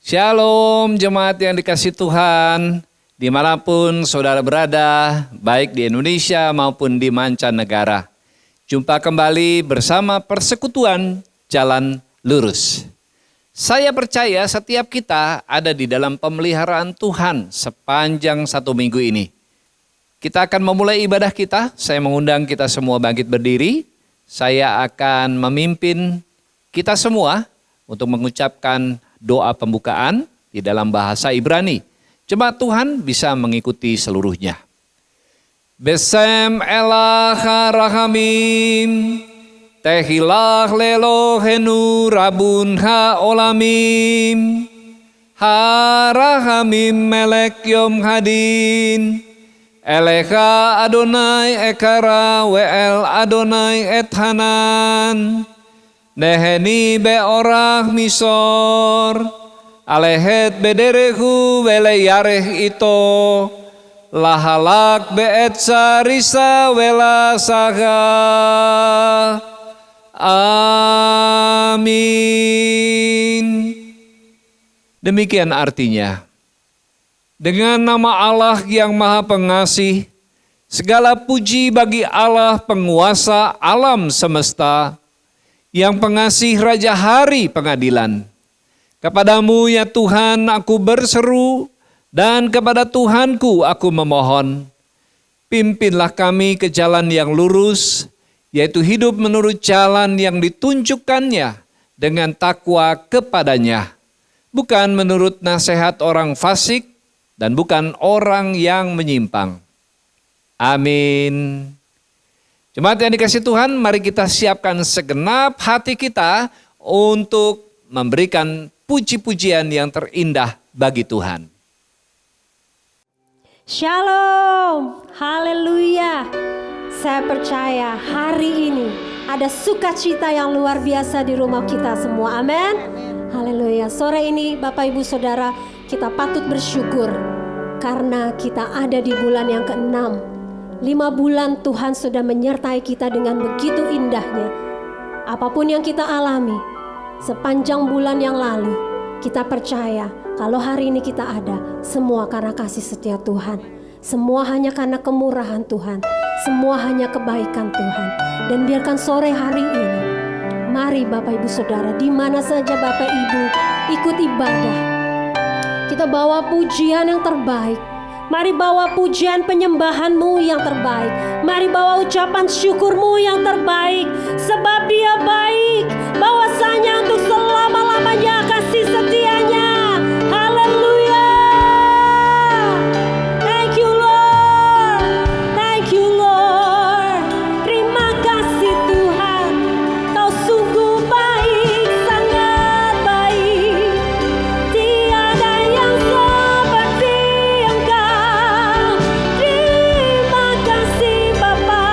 Shalom jemaat yang dikasih Tuhan, dimanapun saudara berada, baik di Indonesia maupun di mancanegara. Jumpa kembali bersama Persekutuan Jalan Lurus. Saya percaya setiap kita ada di dalam pemeliharaan Tuhan sepanjang 1 minggu ini. Kita akan memulai ibadah kita, saya mengundang kita semua bangkit berdiri. Saya akan memimpin kita semua untuk mengucapkan doa pembukaan di dalam bahasa Ibrani. Jemaat Tuhan bisa mengikuti seluruhnya. Besem elah harahamim, tehilah lelohenu rabun haolamim, harahamim melek yom hadin, elecha Adonai ekara we'el Adonai ethanan, neheni beorah misor, alehet bederehu weleyareh ito, lahalak beet sarisa wela saga. Amin. Demikian artinya. Dengan nama Allah yang Maha Pengasih, segala puji bagi Allah penguasa alam semesta, yang pengasih Raja Hari Pengadilan. Kepadamu ya Tuhan aku berseru, dan kepada Tuhanku aku memohon. Pimpinlah kami ke jalan yang lurus, yaitu hidup menurut jalan yang ditunjukkannya dengan takwa kepadanya. Bukan menurut nasihat orang fasik, dan bukan orang yang menyimpang. Amin. Jemaat yang dikasih Tuhan, mari kita siapkan segenap hati kita untuk memberikan puji-pujian yang terindah bagi Tuhan. Shalom, haleluya. Saya percaya hari ini ada sukacita yang luar biasa di rumah kita semua, amin. Haleluya. Sore ini Bapak Ibu Saudara, kita patut bersyukur karena kita ada di bulan yang ke-6. 5 bulan Tuhan sudah menyertai kita dengan begitu indahnya. Apapun yang kita alami sepanjang bulan yang lalu, kita percaya kalau hari ini kita ada, semua karena kasih setia Tuhan. Semua hanya karena kemurahan Tuhan. Semua hanya kebaikan Tuhan. Dan biarkan sore hari ini, mari Bapak Ibu Saudara, di mana saja Bapak Ibu ikut ibadah, kita bawa pujian yang terbaik. Mari bawa pujian penyembahanmu yang terbaik. Mari bawa ucapan syukurmu yang terbaik. Sebab Dia baik, bahwasanya untuk selama-lamanya kasih setianya. Haleluya. Thank you Lord. Thank you Lord. Terima kasih Tuhan. Kau sungguh baik, sangat baik. Tiada yang seperti Engkau. Terima kasih Bapa.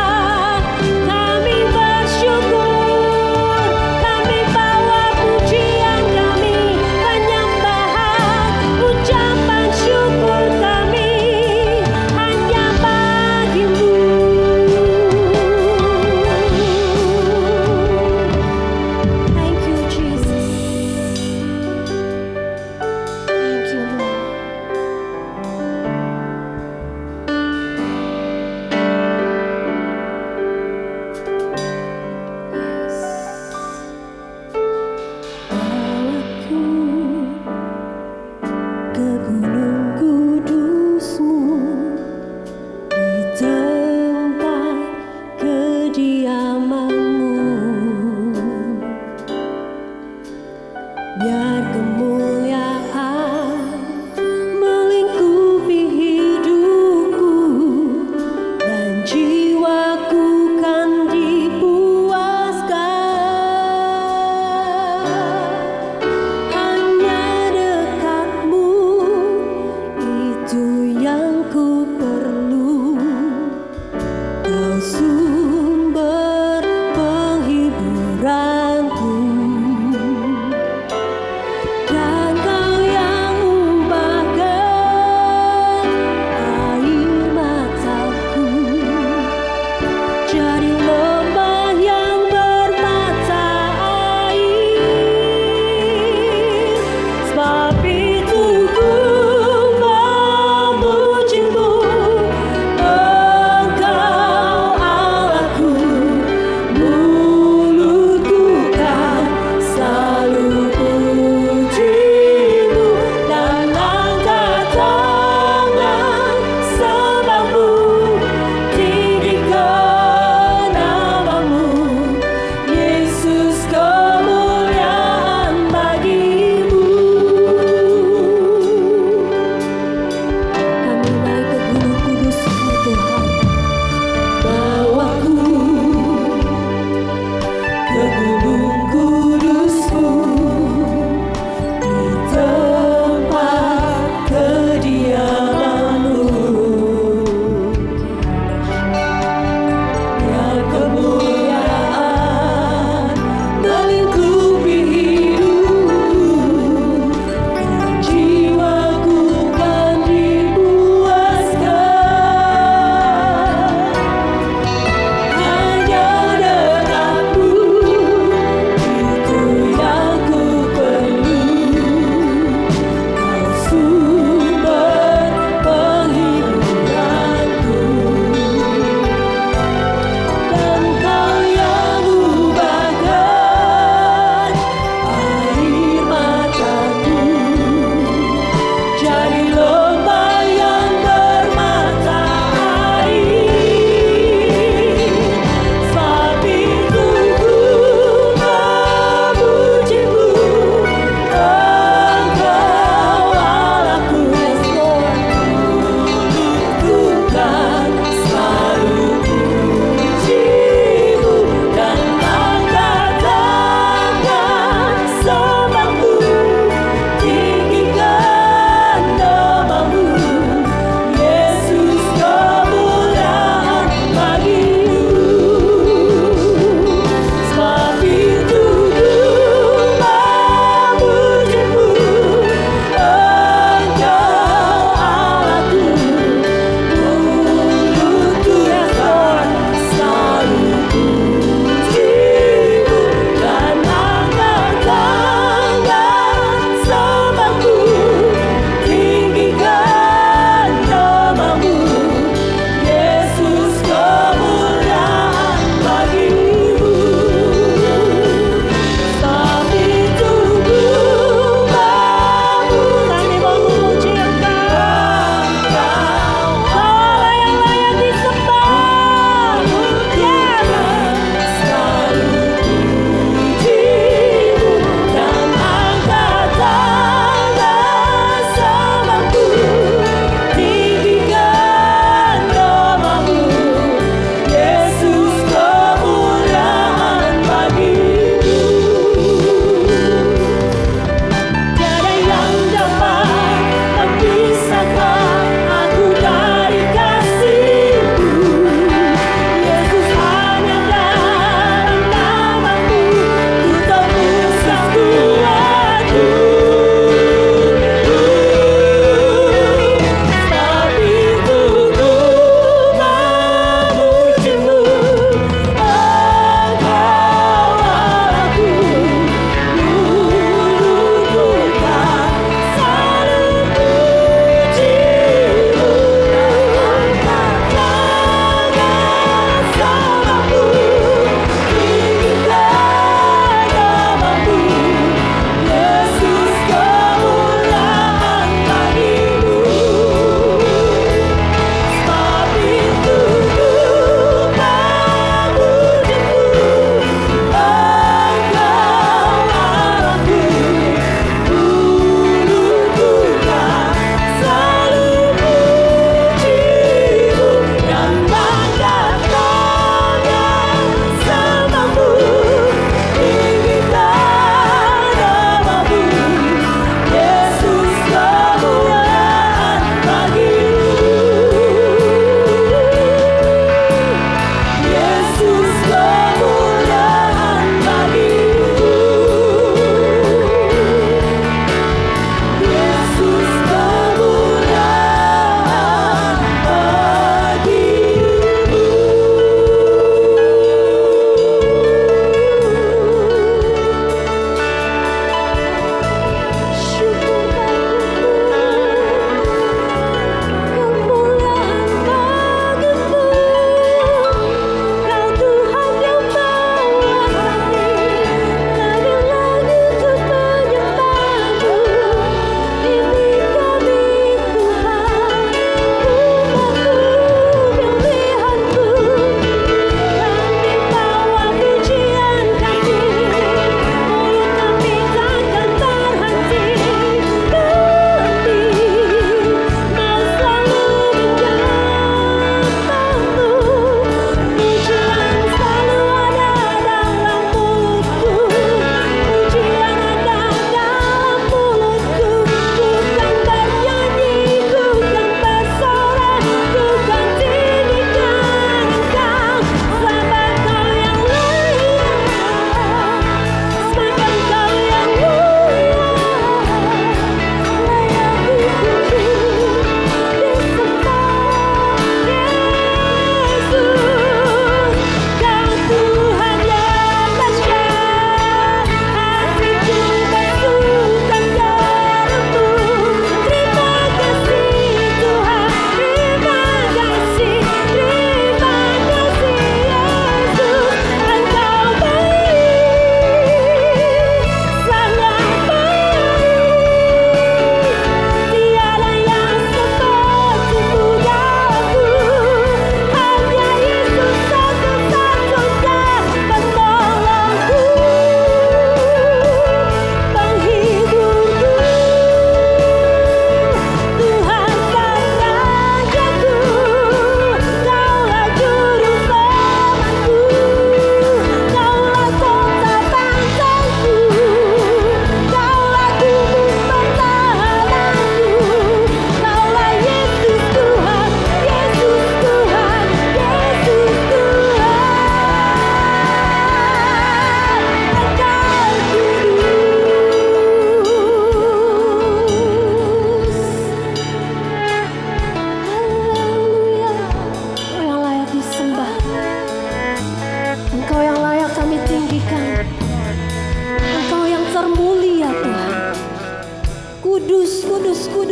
Kami bersyukur.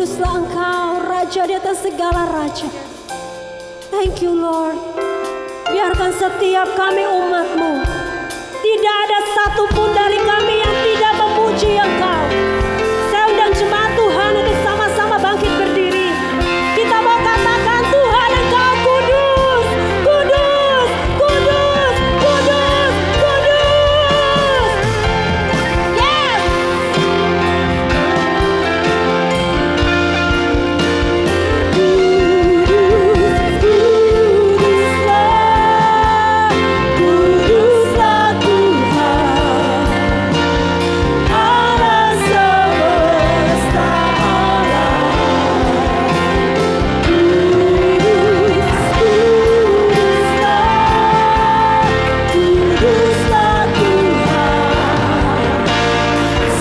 kuduslah Engkau, Raja di atas segala raja. Thank you Lord. Biarkan setiap kami umat-Mu, tidak ada satupun dari kami yang tidak memuji Engkau. Saya undang jemaat Tuhan untuk sama-sama bangkit berdiri. Kita mau katakan Tuhan Engkau kudus, kudus, kudus, kudus, kudus. Yes. Kuduslah Tuhan, Allah semesta alam. Kuduslah Tuhan,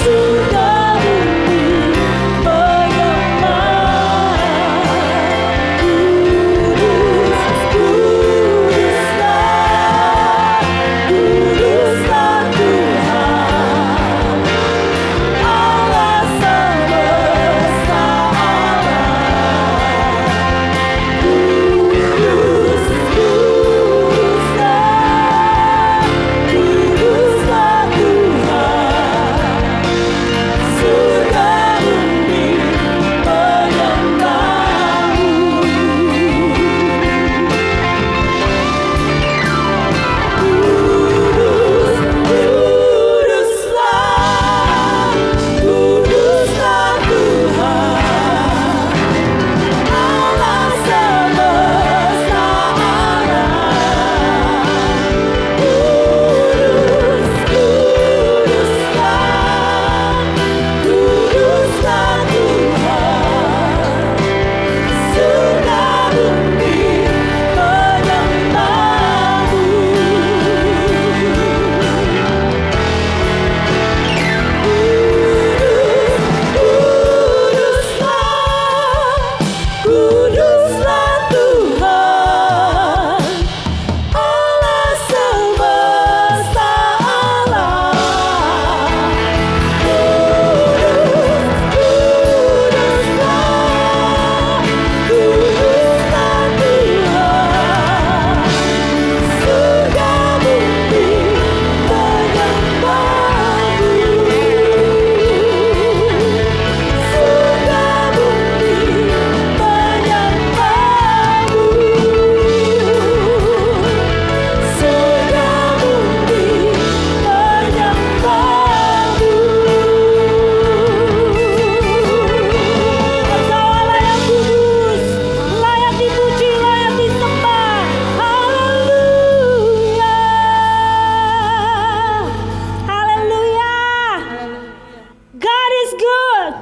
sudah bumi menyembah. Kuduslah Tuhan, Allah semesta alam. Kuduslah Tuhan, surga bumi Kuduslah Tuhan, Allah semesta alam. Kuduslah Tuhan, surga bumi menyembah-Mu. Kuduslah Tuhan, Allah semesta alam. Kuduslah Tuhan, surga bumi menyembah-Mu. Surga bumi menyembah-Mu. Surga bumi menyembah-Mu. Engkau Allah yang kudus, layak dipuji, layak disembah. Haleluya. Haleluya. God is good.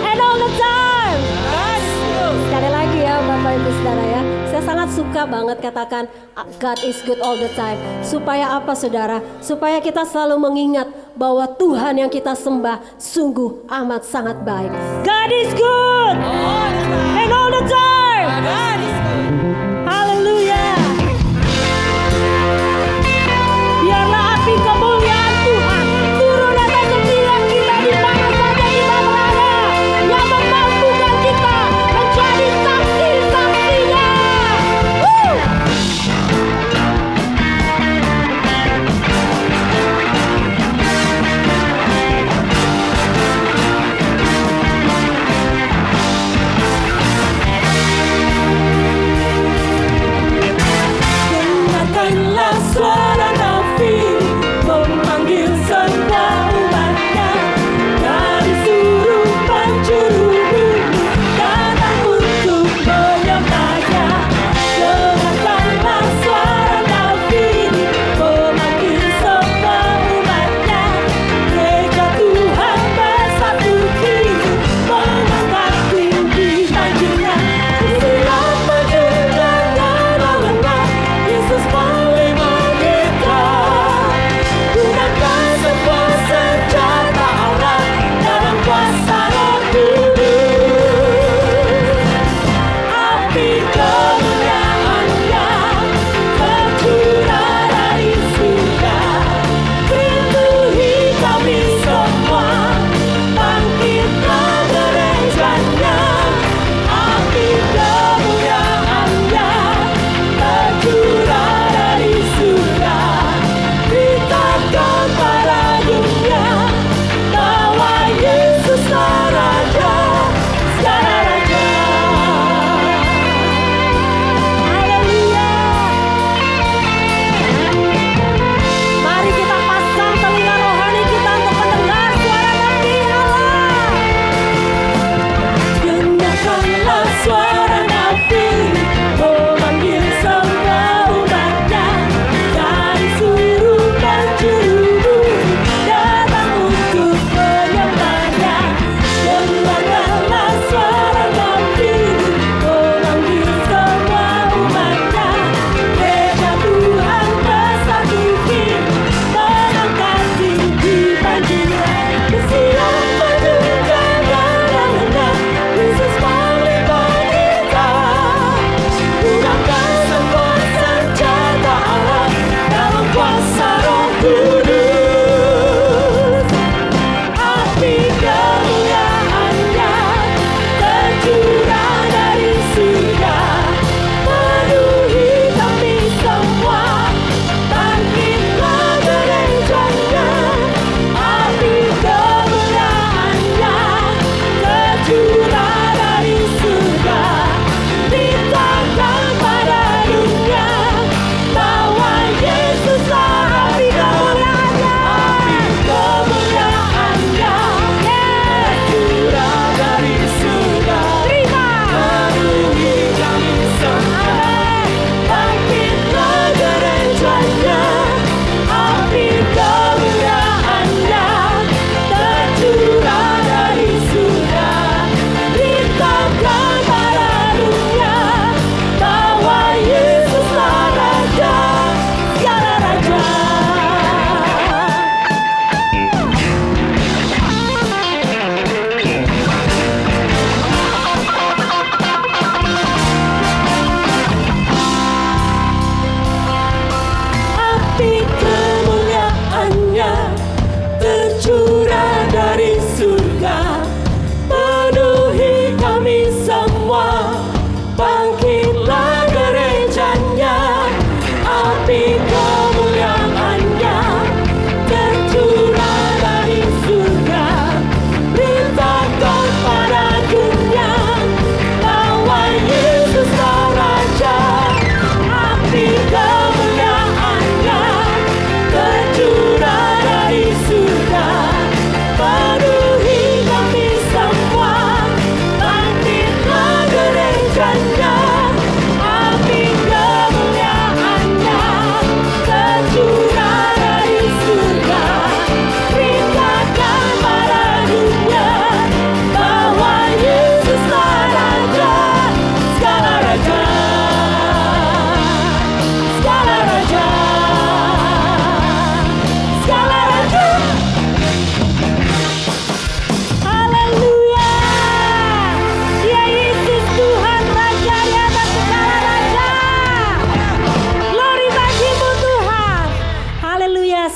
And all the time. Sekali lagi ya Bapak Ibu Saudara ya. Saya sangat suka banget katakan God is good all the time. Supaya apa saudara? Supaya kita selalu mengingat bahwa Tuhan yang kita sembah sungguh amat sangat baik. God is good. And all the time. Haleluya. Biarlah api kemuliaan Tuhan turun atas setiap kita di mana saja kita berada, yang memampukan kita menjadi saksi-saksinya. Woo!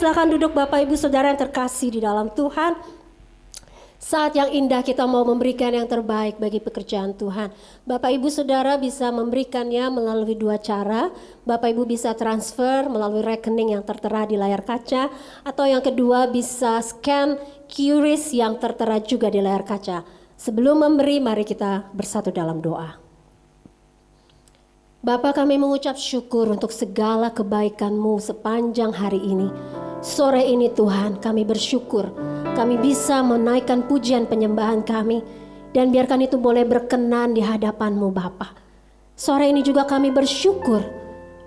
Silakan duduk Bapak Ibu Saudara yang terkasih di dalam Tuhan. Saat yang indah kita mau memberikan yang terbaik bagi pekerjaan Tuhan. Bapak Ibu Saudara bisa memberikannya melalui dua cara. Bapak Ibu bisa transfer melalui rekening yang tertera di layar kaca. Atau yang kedua bisa scan QRIS yang tertera juga di layar kaca. Sebelum memberi, mari kita bersatu dalam doa. Bapa, kami mengucap syukur untuk segala kebaikan-Mu sepanjang hari ini. Sore ini Tuhan, kami bersyukur kami bisa menaikkan pujian penyembahan kami, dan biarkan itu boleh berkenan di hadapan-Mu Bapa. Sore ini juga kami bersyukur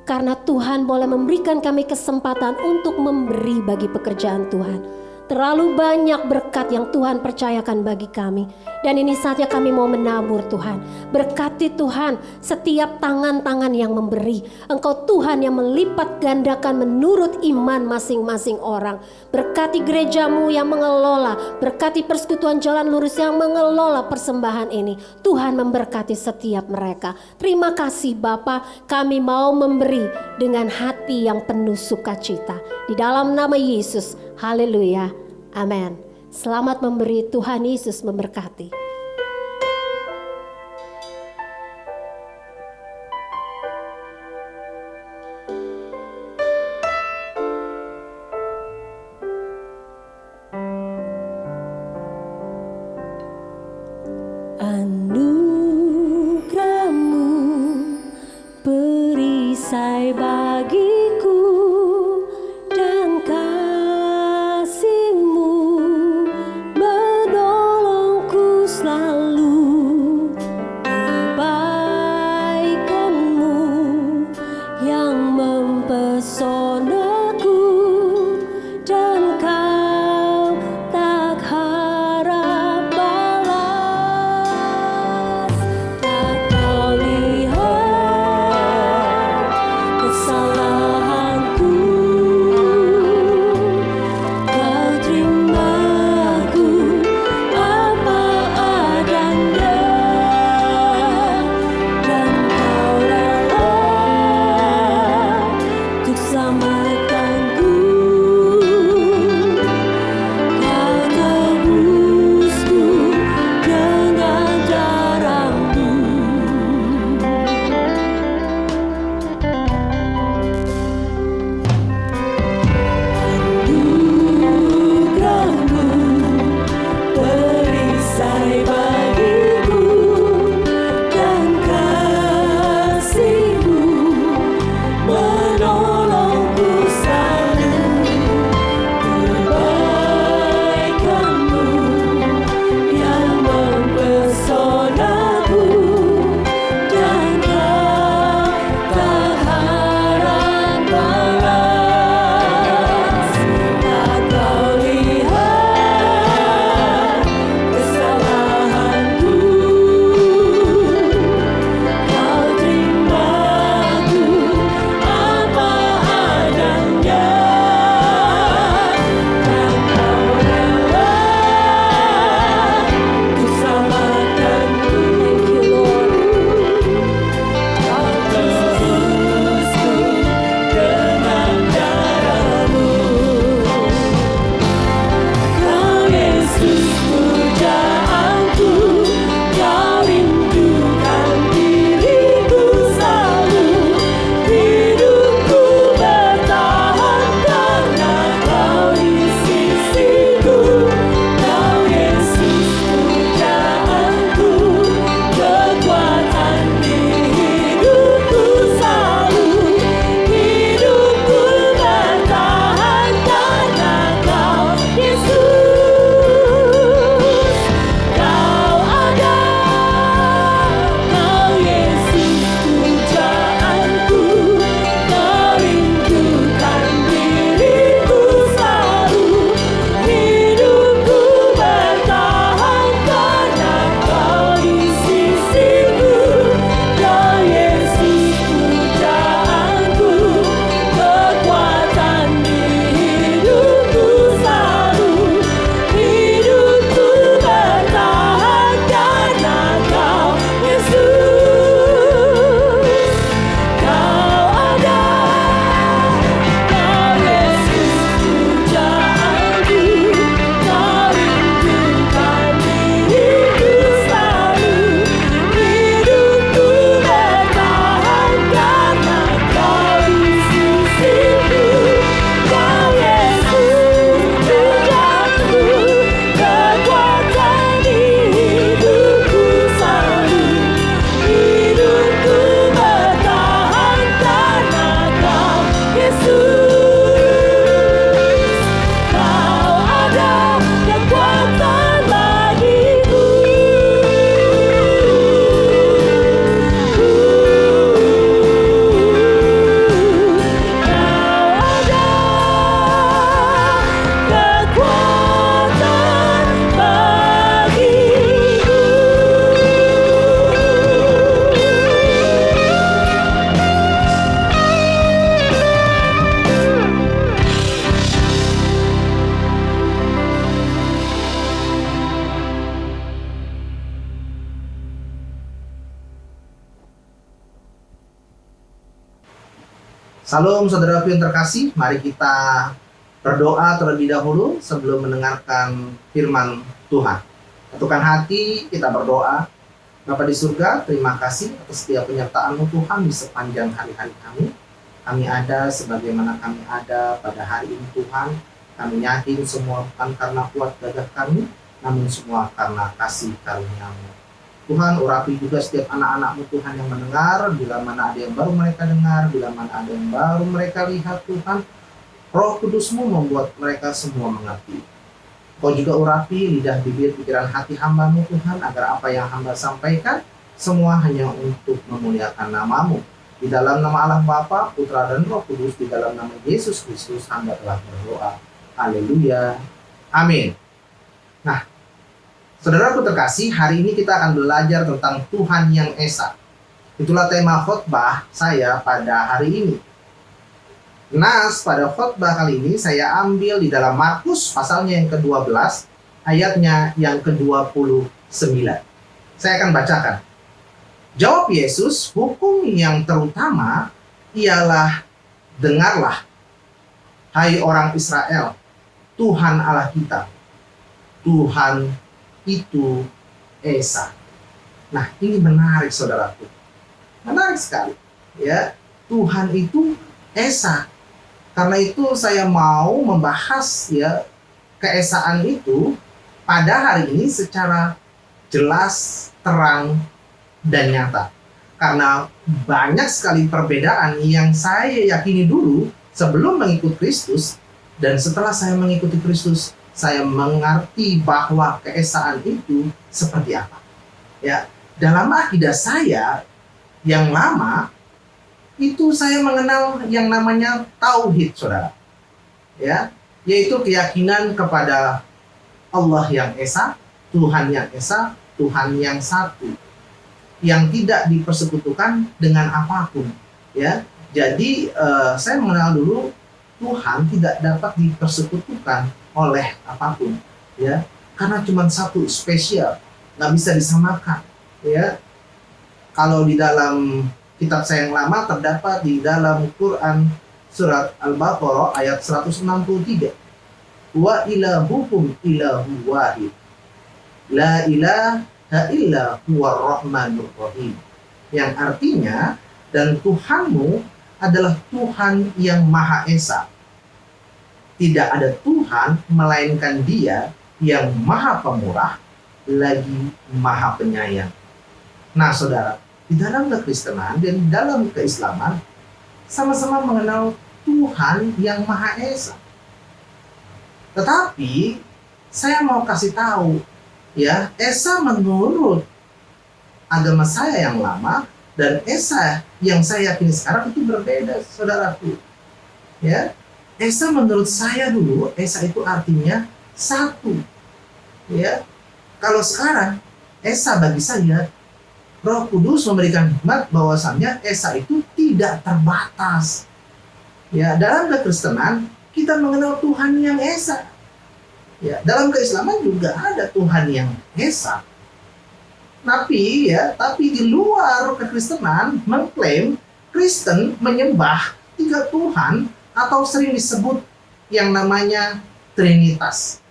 karena Tuhan boleh memberikan kami kesempatan untuk memberi bagi pekerjaan Tuhan. Terlalu banyak berkat yang Tuhan percayakan bagi kami. Dan ini saatnya kami mau menabur Tuhan. Berkati Tuhan setiap tangan-tangan yang memberi. Engkau Tuhan yang melipat gandakan menurut iman masing-masing orang. Berkati gerejamu yang mengelola. Berkati persekutuan Jalan Lurus yang mengelola persembahan ini. Tuhan memberkati setiap mereka. Terima kasih Bapa, kami mau memberi dengan hati yang penuh sukacita. Di dalam nama Yesus, haleluya, amin. Selamat memberi, Tuhan Yesus memberkati. Anugerah-Mu perisai bagiku, dan kasih-Mu menolongku selalu. Kebaikan-Mu yang mempesonaku, dan Kau tak harap balas. Tak Kau lihat kesalahan Salam saudaraku yang terkasih, mari kita berdoa terlebih dahulu sebelum mendengarkan firman Tuhan. Satukan hati, kita berdoa. Bapa di surga, terima kasih atas setiap penyertaan-Mu Tuhan di sepanjang hari-hari kami. Kami ada sebagaimana kami ada pada hari ini Tuhan. Kami yakin semua bukan karena kuat gagah kami, namun semua karena kasih karunia-Mu. Tuhan, urapi juga setiap anak-anak-Mu Tuhan yang mendengar, bila mana ada yang baru mereka dengar, bila mana ada yang baru mereka lihat Tuhan. Roh Kudus-Mu membuat mereka semua mengerti. Kau juga urapi lidah, bibir, pikiran, hati hamba-Mu Tuhan, agar apa yang hamba sampaikan semua hanya untuk memuliakan nama-Mu. Di dalam nama Allah Bapa, Putra dan Roh Kudus, di dalam nama Yesus Kristus hamba telah berdoa. Haleluya. Amin. Nah, saudaraku terkasih, hari ini kita akan belajar tentang Tuhan yang Esa. Itulah tema khotbah saya pada hari ini. Nas pada khotbah kali ini saya ambil di dalam Markus pasalnya yang ke-12, ayatnya yang ke-29. Saya akan bacakan. Jawab Yesus, hukum yang terutama ialah, dengarlah, hai orang Israel, Tuhan Allah kita, Tuhan itu Esa. Nah, ini menarik saudaraku. Menarik sekali. Ya, Tuhan itu Esa. Karena itu saya mau membahas ya keesaan itu pada hari ini secara jelas, terang, dan nyata. Karena banyak sekali perbedaan yang saya yakini dulu sebelum mengikuti Kristus, dan setelah saya mengikuti Kristus, saya mengerti bahwa keesaan itu seperti apa. Ya, dalam akidah saya yang lama itu saya mengenal yang namanya tauhid, saudara. Ya, yaitu keyakinan kepada Allah yang Esa, Tuhan yang Esa, Tuhan yang satu, yang tidak dipersekutukan dengan apapun. Ya, jadi saya mengenal dulu Tuhan tidak dapat dipersekutukan oleh apapun. Ya, karena cuma satu, spesial, nggak bisa disamakan. Ya, kalau di dalam kitab saya yang lama terdapat di dalam Quran surat Al-Baqarah ayat 163. Wa ilahukum ilahu wahid. La ilaha illa huwar rahmanur rahim. Yang artinya, dan Tuhanmu adalah Tuhan yang Maha Esa. Tidak ada Tuhan melainkan Dia yang Maha Pemurah lagi Maha Penyayang. Nah, saudara, di dalam kekristenan dan dalam keislaman sama-sama mengenal Tuhan yang Maha Esa. Tetapi saya mau kasih tahu ya, Esa menurut agama saya yang lama dan Esa yang saya yakini sekarang itu berbeda, saudaraku. Ya, Esa menurut saya dulu, Esa itu artinya satu. Ya, kalau sekarang Esa bagi saya, Roh Kudus memberikan hikmat bahwasannya Esa itu tidak terbatas. Ya, dalam kekristenan kita mengenal Tuhan yang Esa. Ya, dalam keislaman juga ada Tuhan yang Esa. Tapi di luar kekristenan mengklaim Kristen menyembah tiga Tuhan atau sering disebut yang namanya Trinitas.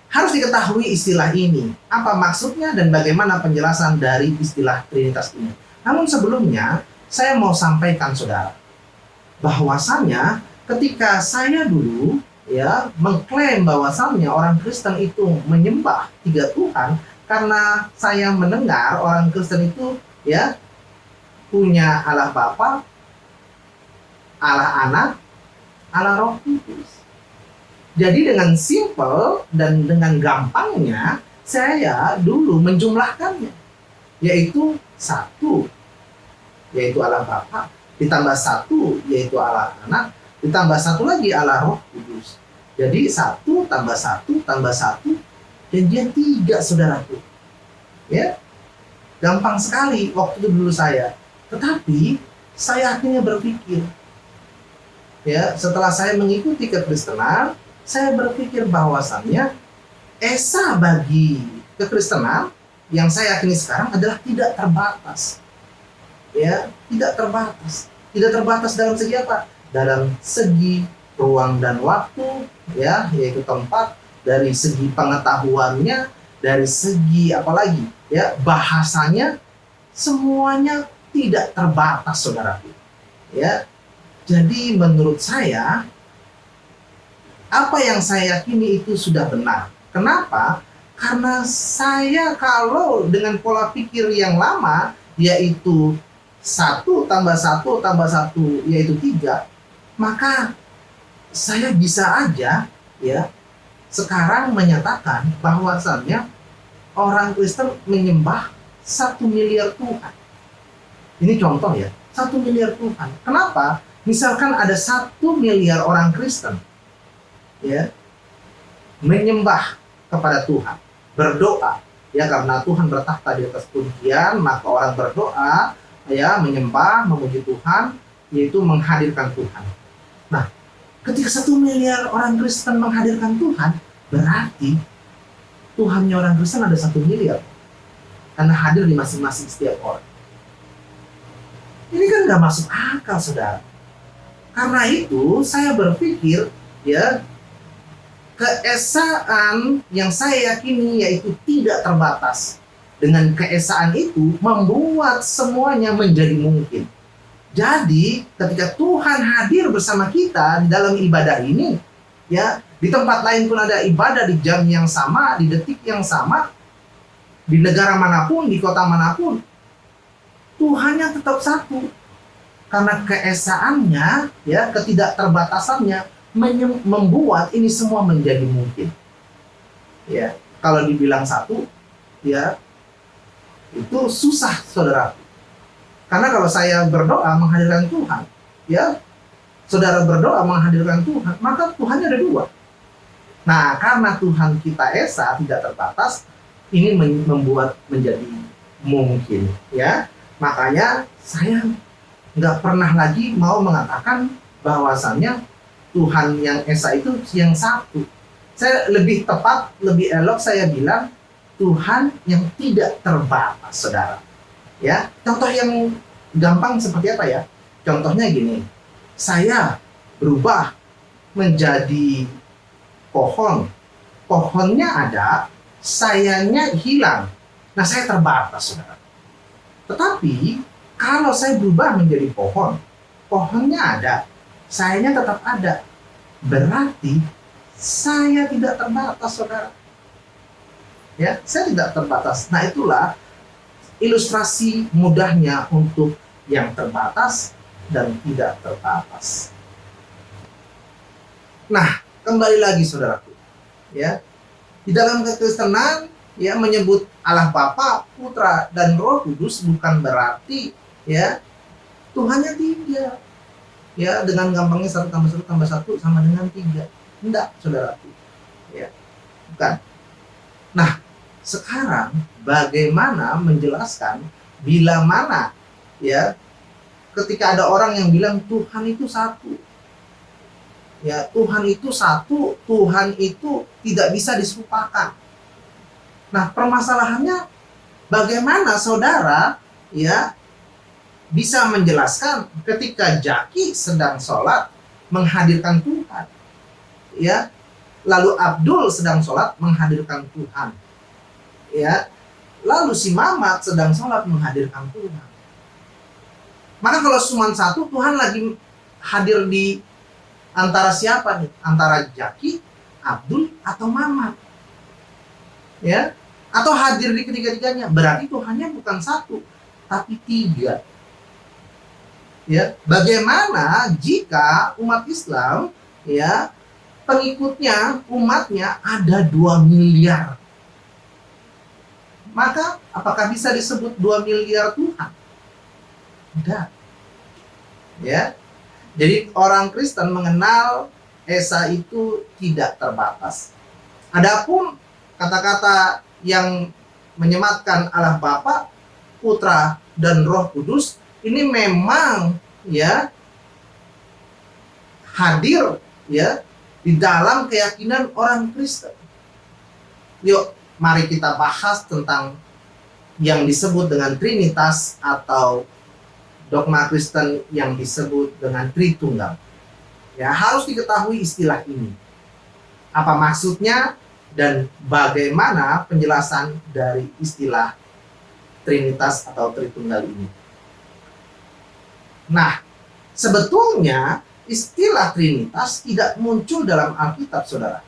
Harus diketahui istilah ini, apa maksudnya dan bagaimana penjelasan dari istilah Trinitas ini. Namun sebelumnya, saya mau sampaikan saudara, bahwasannya ketika saya dulu ya mengklaim bahwasannya orang Kristen itu menyembah tiga Tuhan, karena saya mendengar orang Kristen itu ya punya Allah Bapa, Allah Anak, Allah Roh Kudus. Jadi dengan simple dan dengan gampangnya saya dulu menjumlahkannya, yaitu satu, yaitu Allah Bapa, ditambah satu, yaitu Allah Anak, ditambah satu lagi Allah Roh Kudus. Jadi satu tambah satu tambah satu, dan dia tiga, saudaraku. Ya, gampang sekali waktu itu dulu saya. Tetapi saya akhirnya berpikir, ya setelah saya mengikuti kekristenan, saya berpikir bahwasannya Esa bagi kekristenan yang saya yakini sekarang adalah tidak terbatas. Ya, tidak terbatas. Tidak terbatas dalam segi apa? Dalam segi ruang dan waktu, ya, yaitu tempat, dari segi pengetahuannya, dari segi apalagi, ya, bahasanya, semuanya tidak terbatas, saudaraku. Ya, jadi menurut saya, apa yang saya yakini itu sudah benar. Kenapa? Karena saya kalau dengan pola pikir yang lama, yaitu 1+1+1 yaitu 3, maka saya bisa aja, ya, sekarang menyatakan bahwasannya orang Kristen menyembah 1 miliar Tuhan. Ini contoh ya, 1 miliar Tuhan. Kenapa? Misalkan ada 1 miliar orang Kristen, ya, menyembah kepada Tuhan, berdoa, ya, karena Tuhan bertahta di atas pujian, maka orang berdoa, ya, menyembah, memuji Tuhan, yaitu menghadirkan Tuhan. Nah, ketika 1 miliar orang Kristen menghadirkan Tuhan, berarti Tuhannya orang Kristen ada 1 miliar, karena hadir di masing-masing setiap orang. Ini kan nggak masuk akal, saudara. Karena itu saya berpikir, ya, keesaan yang saya yakini yaitu tidak terbatas. Dengan keesaan itu membuat semuanya menjadi mungkin. Jadi ketika Tuhan hadir bersama kita di dalam ibadah ini, ya, di tempat lain pun ada ibadah di jam yang sama, di detik yang sama, di negara manapun, di kota manapun, Tuhannya tetap satu. Karena keesaannya, ya, ketidakterbatasannya membuat ini semua menjadi mungkin. Ya, kalau dibilang satu, ya, itu susah, saudara. Karena kalau saya berdoa menghadirkan Tuhan, ya, saudara berdoa menghadirkan Tuhan, maka Tuhannya ada 2. Nah, karena Tuhan kita esa, tidak terbatas, ini membuat menjadi mungkin, ya. Makanya saya nggak pernah lagi mau mengatakan bahwasannya Tuhan yang esa itu yang satu. Saya lebih tepat, lebih elok saya bilang Tuhan yang tidak terbatas, saudara. Ya, contoh yang gampang seperti apa ya? Contohnya gini, saya berubah menjadi pohon. Pohonnya ada, sayanya hilang. Nah, saya terbatas, saudara. Tetapi kalau saya berubah menjadi pohon, pohonnya ada, sayanya tetap ada. Berarti saya tidak terbatas, saudara. Ya, saya tidak terbatas. Nah, itulah ilustrasi mudahnya untuk yang terbatas dan tidak terbatas. Nah, kembali lagi, saudaraku, ya, di dalam kekristenan, ya, menyebut Allah Bapa, Putra, dan Roh Kudus bukan berarti, ya, Tuhannya 3. Ya, dengan gampangnya 1+1+1 sama dengan 3. Enggak, saudaraku. Ya, bukan. Nah, sekarang bagaimana menjelaskan bila mana, ya, ketika ada orang yang bilang Tuhan itu satu. Ya, Tuhan itu satu, Tuhan itu tidak bisa diserupakan. Nah, permasalahannya bagaimana saudara, ya, bisa menjelaskan ketika Jaki sedang sholat menghadirkan Tuhan, ya, lalu Abdul sedang sholat menghadirkan Tuhan, ya, lalu si Mamat sedang sholat menghadirkan Tuhan. Maka kalau cuma satu, Tuhan lagi hadir di antara siapa nih? Antara Jaki, Abdul, atau Mamat, ya, atau hadir di ketiga-tiganya. Berarti Tuhannya bukan satu, tapi 3. Ya, bagaimana jika umat Islam, ya, pengikutnya, umatnya ada 2 miliar? Maka apakah bisa disebut 2 miliar Tuhan? Tidak. Ya. Jadi orang Kristen mengenal esa itu tidak terbatas. Adapun kata-kata yang menyematkan Allah Bapa, Putra, dan Roh Kudus ini memang, ya, hadir, ya, di dalam keyakinan orang Kristen. Yuk, mari kita bahas tentang yang disebut dengan Trinitas atau dogma Kristen yang disebut dengan Tritunggal. Ya, harus diketahui istilah ini. Apa maksudnya dan bagaimana penjelasan dari istilah Trinitas atau Tritunggal ini. Nah, sebetulnya istilah Trinitas tidak muncul dalam Alkitab, saudara.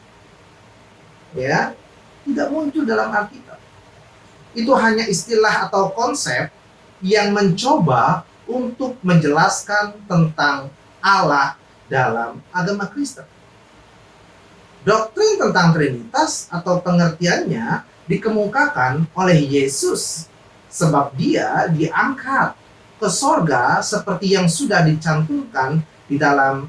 Ya, tidak muncul dalam Alkitab. Itu hanya istilah atau konsep yang mencoba untuk menjelaskan tentang Allah dalam agama Kristen. Doktrin tentang Trinitas atau pengertiannya dikemukakan oleh Yesus sebab dia diangkat ke sorga seperti yang sudah dicantumkan di dalam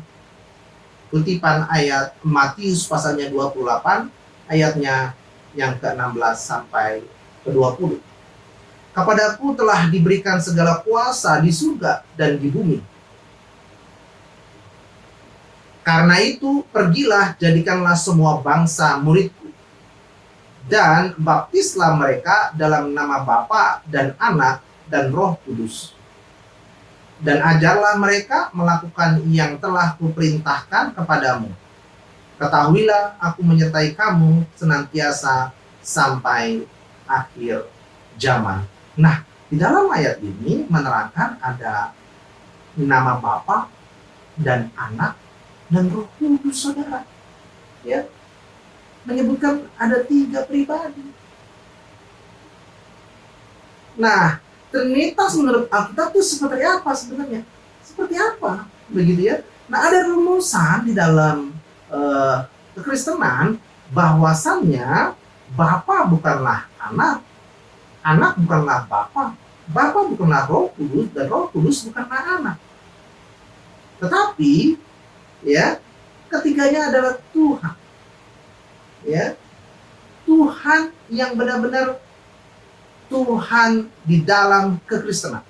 kutipan ayat Matius pasalnya 28 ayatnya yang ke-16 sampai ke-20. Kepadaku telah diberikan segala kuasa di surga dan di bumi. Karena itu pergilah, jadikanlah semua bangsa muridku, dan baptislah mereka dalam nama Bapa dan Anak dan Roh Kudus. Dan ajarlah mereka melakukan yang telah kuperintahkan kepadamu. Ketahuilah, aku menyertai kamu senantiasa sampai akhir zaman. Nah, di dalam ayat ini menerangkan ada nama Bapa dan Anak dan Roh Kudus, saudara. Ya, menyebutkan ada 3 pribadi. Nah, Trinitas menurut Alkitab itu seperti apa sebenarnya? Seperti apa? Begitu ya. Nah, ada rumusan di dalam kekristenan bahwasannya Bapa bukanlah Anak, Anak bukanlah Bapa, Bapa bukanlah Roh Kudus, dan Roh Kudus bukanlah Anak. Tetapi ya, ketiganya adalah Tuhan. Ya. Tuhan yang benar-benar Tuhan di dalam kekristenan.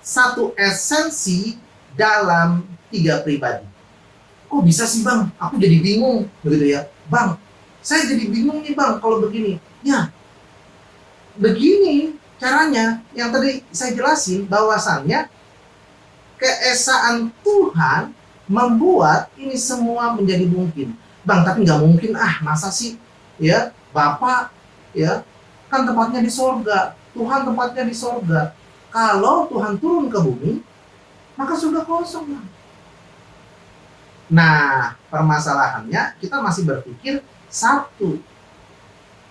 Satu esensi dalam 3 pribadi. Kok bisa sih, Bang? Aku jadi bingung, begitu ya. Bang, saya jadi bingung nih, Bang, kalau begini. Ya, begini caranya yang tadi saya jelasin, bahwasannya keesaan Tuhan membuat ini semua menjadi mungkin. Bang, tapi nggak mungkin, masa sih? Ya, Bapak, ya, kan tempatnya di sorga. Tuhan tempatnya di sorga. Kalau Tuhan turun ke bumi, maka surga kosong, Bang. Nah, permasalahannya kita masih berpikir satu.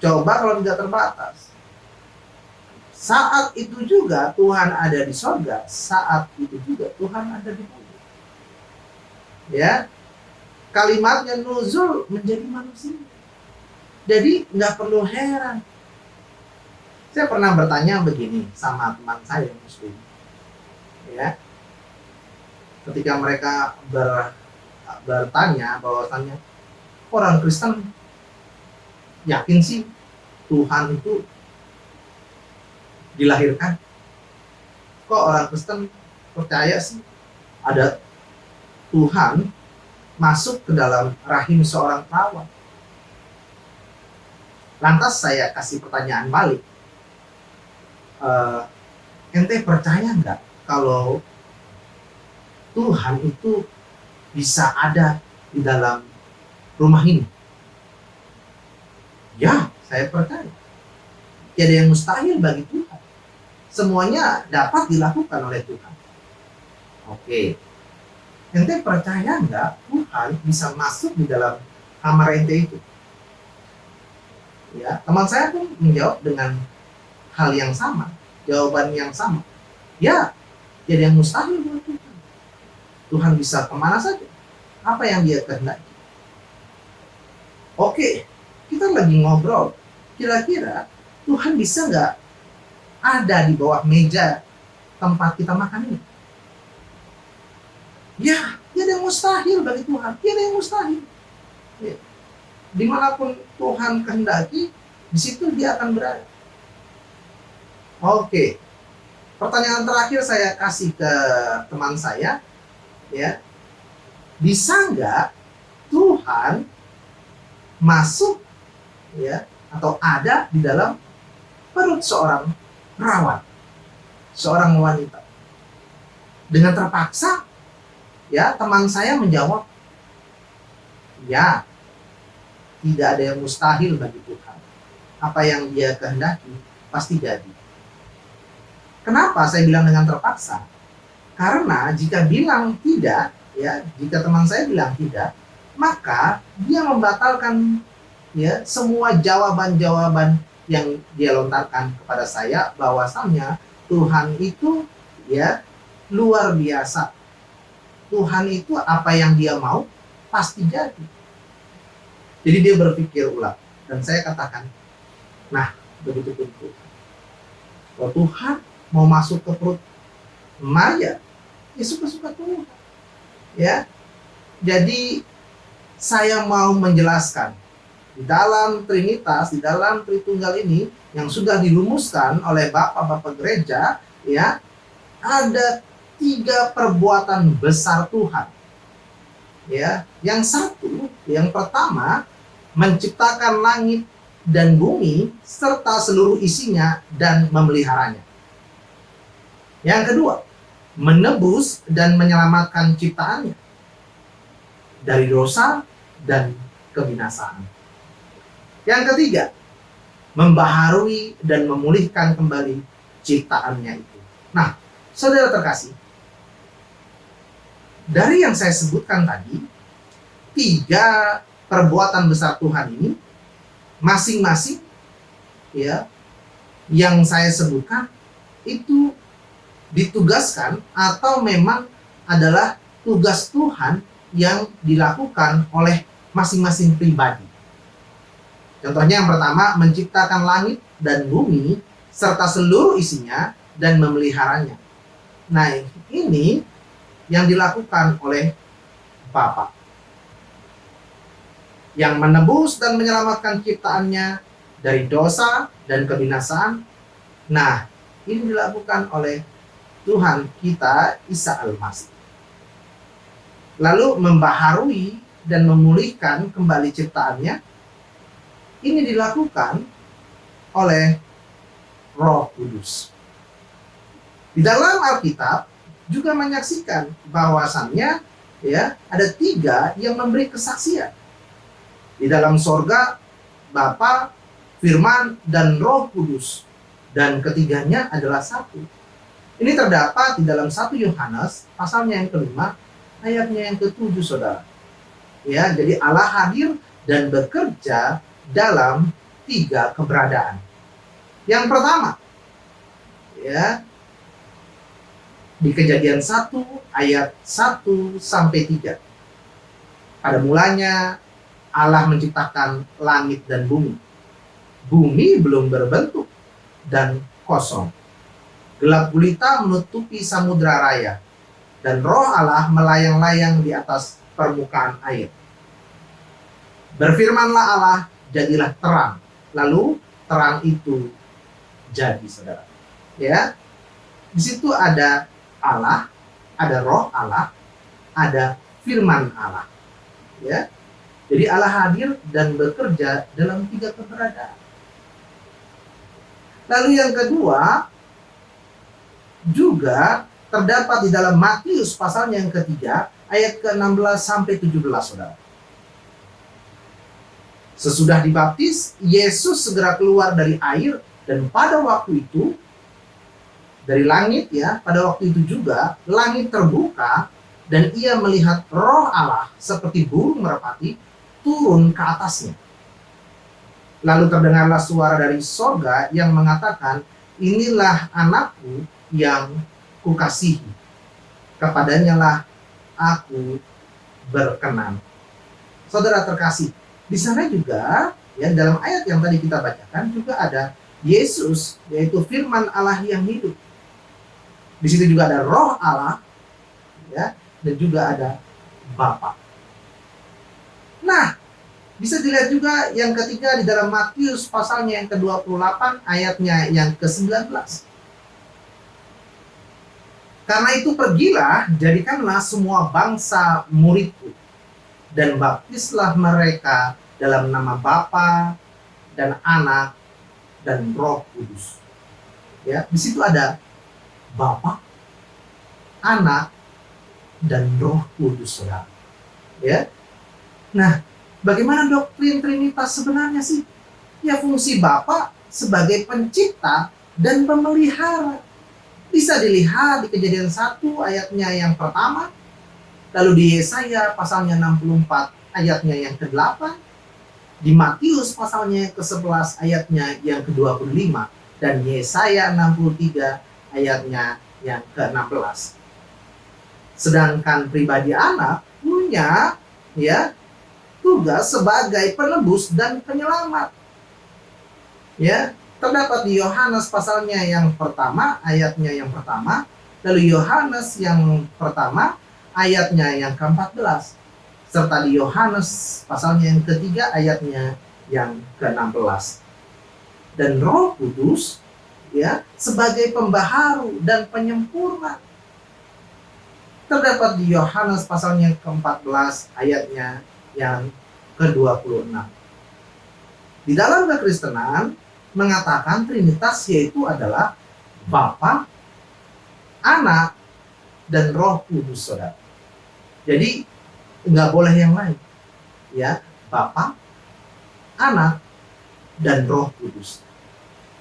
Coba kalau tidak terbatas. Saat itu juga Tuhan ada di sorga, saat itu juga Tuhan ada di bumi. Ya, kalimatnya nuzul menjadi manusia. Jadi nggak perlu heran. Saya pernah bertanya begini sama teman saya Muslim. Ya, ketika mereka bertanya bahwasannya orang Kristen yakin sih Tuhan itu dilahirkan. Kok orang Kristen percaya sih ada Tuhan masuk ke dalam rahim seorang perawan? Lantas saya kasih pertanyaan balik. Ente percaya nggak kalau Tuhan itu bisa ada di dalam rumah ini? Ya, saya percaya. Tidak ada yang mustahil bagi Tuhan. Semuanya dapat dilakukan oleh Tuhan. Oke. Ente percaya nggak Tuhan bisa masuk di dalam kamar ente itu? Ya, teman saya pun menjawab dengan hal yang sama, jawaban yang sama. Ya, tidak ada yang mustahil buat Tuhan. Tuhan bisa kemana saja. Apa yang dia kehendaki. Oke, kita lagi ngobrol. Kira-kira Tuhan bisa nggak ada di bawah meja tempat kita makan ini? Ya, tidak ada yang mustahil bagi Tuhan. Tidak ada yang mustahil. Ya. Dimanapun Tuhan kehendaki, di situ dia akan berada. Oke. Pertanyaan terakhir saya kasih ke teman saya, ya. Bisa nggak Tuhan masuk, ya, atau ada di dalam perut seorang perawan, seorang wanita? dengan terpaksa, ya, teman saya menjawab, ya, tidak ada yang mustahil bagi Tuhan. Apa yang Dia kehendaki pasti jadi. Kenapa saya bilang dengan terpaksa? Karena jika bilang tidak, ya, jika teman saya bilang tidak, maka dia membatalkan, ya, semua jawaban-jawaban yang dia lontarkan kepada saya, bahwasannya Tuhan itu, ya, luar biasa. Tuhan itu apa yang Dia mau pasti jadi. Jadi dia berpikir ulang, dan saya katakan, nah, begitu pun Tuhan. Kalau Tuhan mau masuk ke perut Maria, ya suka-suka Tuhan. Ya, jadi saya mau menjelaskan di dalam Trinitas, di dalam Tritunggal ini yang sudah dirumuskan oleh bapak-bapak gereja, ya, ada 3 perbuatan besar Tuhan. Ya, yang pertama, menciptakan langit dan bumi serta seluruh isinya dan memeliharanya. Yang kedua, menebus dan menyelamatkan ciptaannya dari dosa dan kebinasaan. Yang ketiga, membaharui dan memulihkan kembali ciptaannya itu. Nah, saudara terkasih, dari yang saya sebutkan tadi, 3 perbuatan besar Tuhan ini, masing-masing, ya, yang saya sebutkan itu ditugaskan atau memang adalah tugas Tuhan yang dilakukan oleh masing-masing pribadi. Contohnya yang pertama, menciptakan langit dan bumi serta seluruh isinya dan memeliharanya. Nah, ini yang dilakukan oleh Bapa, yang menebus dan menyelamatkan ciptaannya dari dosa dan kebinasaan. Nah, ini dilakukan oleh Tuhan kita Isa Al-Masih. Lalu membaharui dan memulihkan kembali ciptaannya, ini dilakukan oleh Roh Kudus. Di dalam Alkitab juga menyaksikan bahwasannya, ya, ada 3 yang memberi kesaksian. Di dalam sorga, Bapa, Firman, dan Roh Kudus. Dan ketiganya adalah satu. Ini terdapat di dalam 1 Yohanes, pasalnya yang ke-5, ayatnya yang ke-7, saudara. Ya, jadi Allah hadir dan bekerja dalam 3 keberadaan. Yang pertama, ya, di Kejadian 1 ayat 1 sampai 3. Pada mulanya Allah menciptakan langit dan bumi. Bumi belum berbentuk dan kosong. Gelap gulita menutupi samudra raya, dan Roh Allah melayang-layang di atas permukaan air. Berfirmanlah Allah, jadilah terang. Lalu terang itu jadi, saudara. Ya, di situ ada Allah, ada Roh Allah, ada Firman Allah. Ya, jadi Allah hadir dan bekerja dalam 3 keberadaan. Lalu yang kedua, juga terdapat di dalam Matius pasalnya yang ke-3, ayat ke-16 sampai 17, saudara. Sesudah dibaptis, Yesus segera keluar dari air, dan pada waktu itu, dari langit, ya, pada waktu itu juga, langit terbuka, dan ia melihat Roh Allah seperti burung merpati turun ke atasnya. Lalu terdengarlah suara dari sorga yang mengatakan, inilah anakku yang kukasihi, kepadanya lah aku berkenan. Saudara terkasih, di sana juga, ya, dalam ayat yang tadi kita bacakan juga ada Yesus, yaitu Firman Allah yang hidup. Di situ juga ada Roh Allah, ya, dan juga ada Bapa. Nah, bisa dilihat juga yang ketiga di dalam Matius pasalnya yang ke-28 ayatnya yang ke-19. Karena itu pergilah, jadikanlah semua bangsa muridku, dan baptislah mereka dalam nama Bapa dan Anak dan Roh Kudus. Ya, di situ ada Bapa, Anak, dan Roh Kudus, saudara. Ya. Nah, bagaimana doktrin Trinitas sebenarnya sih? Ya, fungsi Bapa sebagai pencipta dan pemelihara. Bisa dilihat di Kejadian 1 ayatnya yang pertama, lalu di Yesaya pasalnya 64 ayatnya yang ke-8, di Matius pasalnya ke-11 ayatnya yang ke-25, dan Yesaya 63 ayatnya yang ke-16. Sedangkan pribadi anak punya ya tugas sebagai penebus dan penyelamat. Ya, terdapat di Yohanes pasalnya yang pertama, ayatnya yang pertama, lalu Yohanes yang pertama, ayatnya yang ke-14, serta di Yohanes pasalnya yang ketiga, ayatnya yang ke-16. Dan Roh Kudus ya sebagai pembaharu dan penyempurna. Terdapat di Yohanes pasalnya yang ke-14, ayatnya yang ke-26. Di dalam kekristenan mengatakan Trinitas yaitu adalah Bapa, Anak, dan Roh Kudus, saudara. Jadi nggak boleh yang lain, ya, Bapa, Anak, dan Roh Kudus.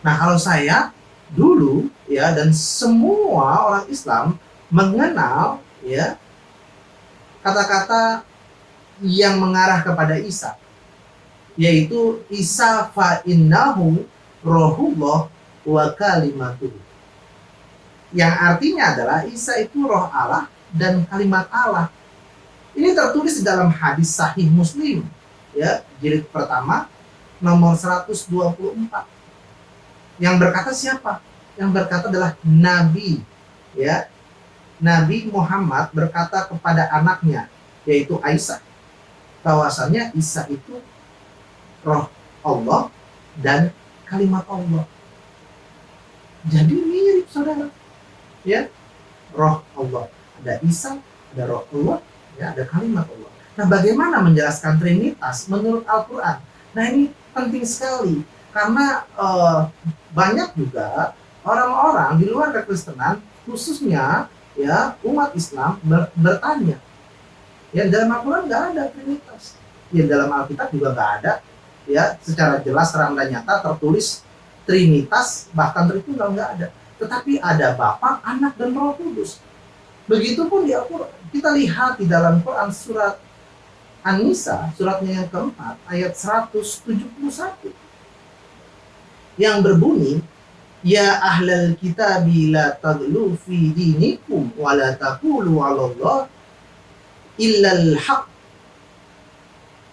Nah, kalau saya dulu ya dan semua orang Islam mengenal ya kata-kata yang mengarah kepada Isa, yaitu Isa fa innahu rohullah wa kalimatuhu, yang artinya adalah Isa itu roh Allah dan kalimat Allah. Ini tertulis di dalam hadis sahih Muslim ya, jilid pertama nomor 124. Yang berkata siapa? Yang berkata adalah Nabi ya. Nabi Muhammad berkata kepada anaknya yaitu Aisyah bahwasannya Isa itu roh Allah dan kalimat Allah. Jadi mirip, saudara. Ya, roh Allah. Ada Isa, ada roh Allah, ya, ada kalimat Allah. Nah, bagaimana menjelaskan Trinitas menurut Al-Quran? Nah, ini penting sekali karena banyak juga orang-orang di luar kekristenan, khususnya ya umat Islam bertanya, ya dalam Al-Quran nggak ada Trinitas, ya dalam Alkitab juga nggak ada, ya secara jelas terang dan nyata tertulis Trinitas, bahkan Tritunggal nggak ada, tetapi ada Bapa, Anak, dan Roh Kudus. Begitupun di Al-Quran. Kita lihat di dalam Quran surat An-Nisa, suratnya yang keempat, ayat 171, yang berbunyi, Ya ahlal kitabi la taglu fi dinikum wa la taqulu 'ala Allah illal haq.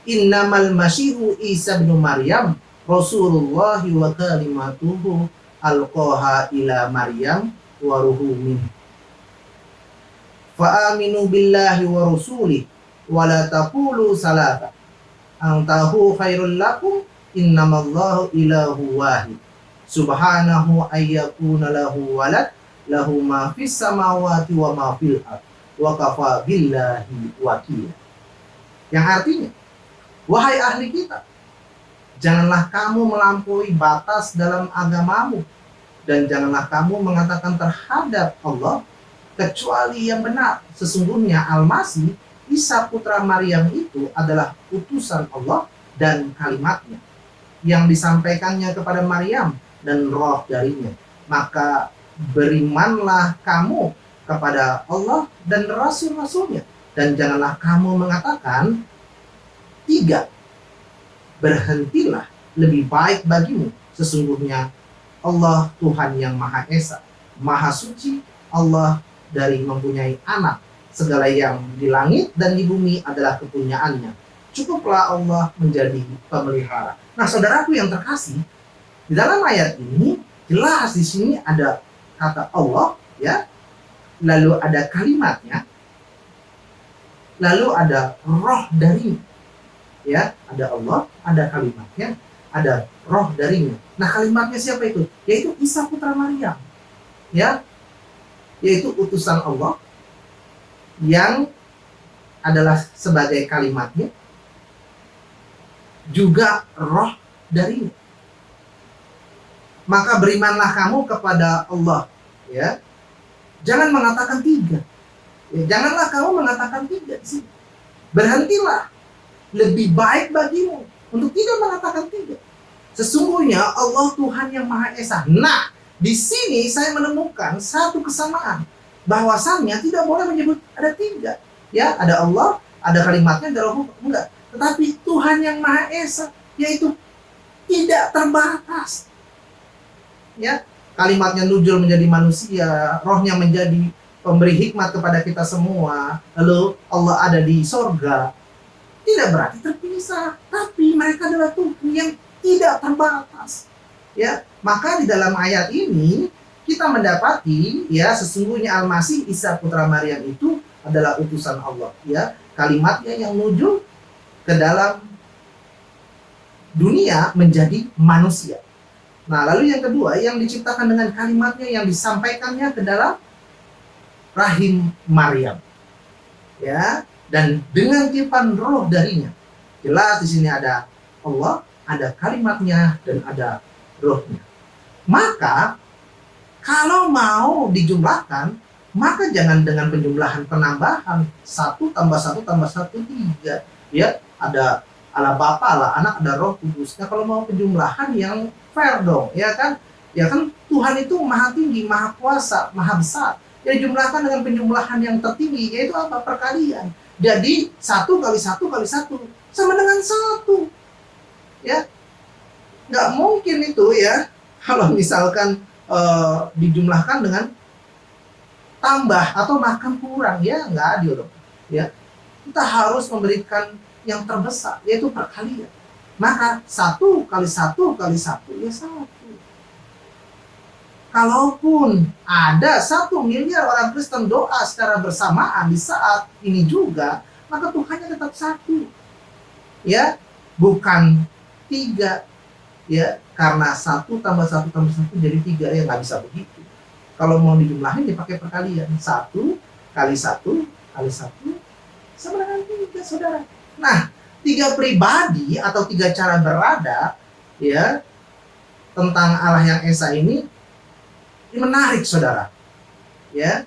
Innamal masihu Isa bin Maryam Rasulullah wa kalimatuhu alqaha ila Maryam wa ruhu min. Fa aminu billahi wa rasuli wa la taqulu salata. Antahu khairul lakum innamallahu ilahu wahid. Subhanahu ayyakuna lahu walad lahu ma fis samawati wa ma fil ard wa kafa billahi wakila. Yang artinya, wahai ahli kitab, janganlah kamu melampaui batas dalam agamamu dan janganlah kamu mengatakan terhadap Allah kecuali yang benar. Sesungguhnya Al-Masih Isa putra Maryam itu adalah utusan Allah dan kalimatnya yang disampaikannya kepada Maryam dan roh darinya. Maka berimanlah kamu kepada Allah dan rasul-rasulnya, dan janganlah kamu mengatakan tiga, berhentilah, lebih baik bagimu sesungguhnya Allah Tuhan yang Maha Esa, Maha Suci, Allah dari mempunyai anak, segala yang di langit dan di bumi adalah kepunyaannya, cukuplah Allah menjadi pemelihara. Nah, saudaraku yang terkasih, di dalam ayat ini jelas di sini ada kata Allah ya, lalu ada kalimatnya, lalu ada roh darinya. Ya, ada Allah, ada kalimatnya, ada roh darinya. Nah, kalimatnya siapa itu? Yaitu Isa putra Maryam. Ya. Yaitu utusan Allah yang adalah sebagai kalimatnya, juga roh darinya. Maka berimanlah kamu kepada Allah, ya. Jangan mengatakan tiga. Ya, janganlah kamu mengatakan tidak di sini. Berhentilah. Lebih baik bagimu untuk tidak mengatakan tidak. Sesungguhnya Allah Tuhan yang Maha Esa. Nah, di sini saya menemukan satu kesamaan. Bahwasannya tidak boleh menyebut ada tiga. Ya, ada Allah, ada kalimatnya, ada roh, enggak. Tetapi Tuhan yang Maha Esa, yaitu tidak terbatas. Ya, kalimatnya nuzul menjadi manusia, rohnya menjadi pemberi hikmat kepada kita semua. Lalu Allah ada di sorga. Tidak berarti terpisah, tapi mereka adalah Tuhan yang tidak terbatas. Ya, maka di dalam ayat ini kita mendapati ya sesungguhnya Al-Masih Isa putra Maryam itu adalah utusan Allah. Ya, kalimatnya yang menuju ke dalam dunia menjadi manusia. Nah, lalu yang kedua yang diciptakan dengan kalimatnya yang disampaikannya ke dalam rahim Maryam. Ya, dan dengan tiupan roh darinya. Jelas di sini ada Allah, ada kalimatnya, dan ada rohnya. Maka, kalau mau dijumlahkan, maka jangan dengan penjumlahan penambahan 1 tambah 1 tambah 1 3. Ya, ada Allah Bapa, Allah Anak, ada Roh Kudus. Nah, kalau mau penjumlahan yang fair dong, ya kan? Ya kan Tuhan itu maha tinggi, maha kuasa, maha besar. Yang dijumlahkan dengan penjumlahan yang tertinggi, yaitu apa? Perkalian. Jadi 1 kali 1 kali 1 sama dengan 1. Ya, nggak mungkin itu ya. Kalau misalkan dijumlahkan dengan tambah atau makan kurang, ya nggak adil dong. Ya, kita harus memberikan yang terbesar, yaitu perkalian. Maka 1 kali 1 kali 1 ya 1. Kalaupun ada 1 miliar orang Kristen doa secara bersamaan di saat ini juga, maka Tuhannya tetap 1. Ya, bukan 3. Ya, karena 1 tambah 1 tambah 1 jadi 3, ya nggak bisa begitu. Kalau mau dijumlahin dipakai perkalian. 1 kali 1 kali 1 sama dengan 3, saudara. Nah, 3 pribadi atau 3 cara berada ya tentang Allah yang Esa ini menarik, saudara. Ya,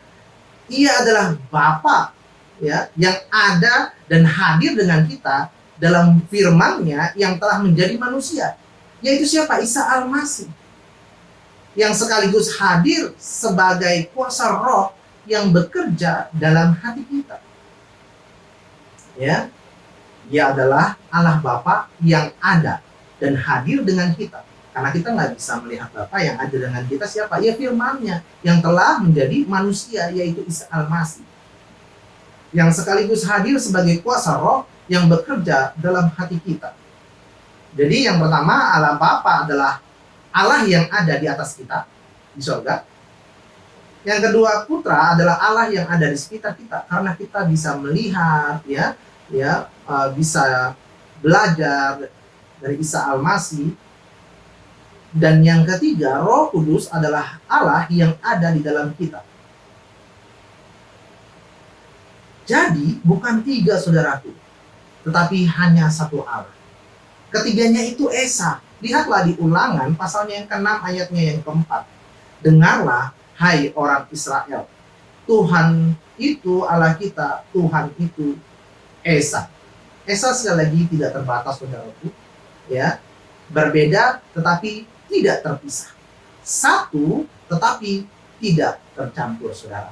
Ia adalah Bapa ya yang ada dan hadir dengan kita dalam firman-Nya yang telah menjadi manusia. Yaitu siapa? Isa Al-Masih. Yang sekaligus hadir sebagai kuasa roh yang bekerja dalam hati kita. Ya. Dia adalah Allah Bapa yang ada dan hadir dengan kita. Karena kita nggak bisa melihat Bapa yang ada dengan kita siapa? Ya firman-Nya yang telah menjadi manusia, yaitu Isa Al-Masih. Yang sekaligus hadir sebagai kuasa roh yang bekerja dalam hati kita. Jadi yang pertama, Allah Bapa adalah Allah yang ada di atas kita, di surga. Yang kedua, Putra adalah Allah yang ada di sekitar kita. Karena kita bisa melihat, bisa belajar dari Isa Al-Masih. Dan yang ketiga, Roh Kudus adalah Allah yang ada di dalam kita. Jadi, bukan 3 saudaraku, tetapi hanya 1 Allah. Ketiganya itu Esa. Lihatlah di Ulangan, pasalnya yang ke-6, ayatnya yang ke-4. Dengarlah, hai orang Israel. Tuhan itu Allah kita, Tuhan itu Esa. Esa sekali lagi tidak terbatas, saudaraku. Ya, berbeda tetapi tidak terpisah. 1 tetapi tidak tercampur, saudara.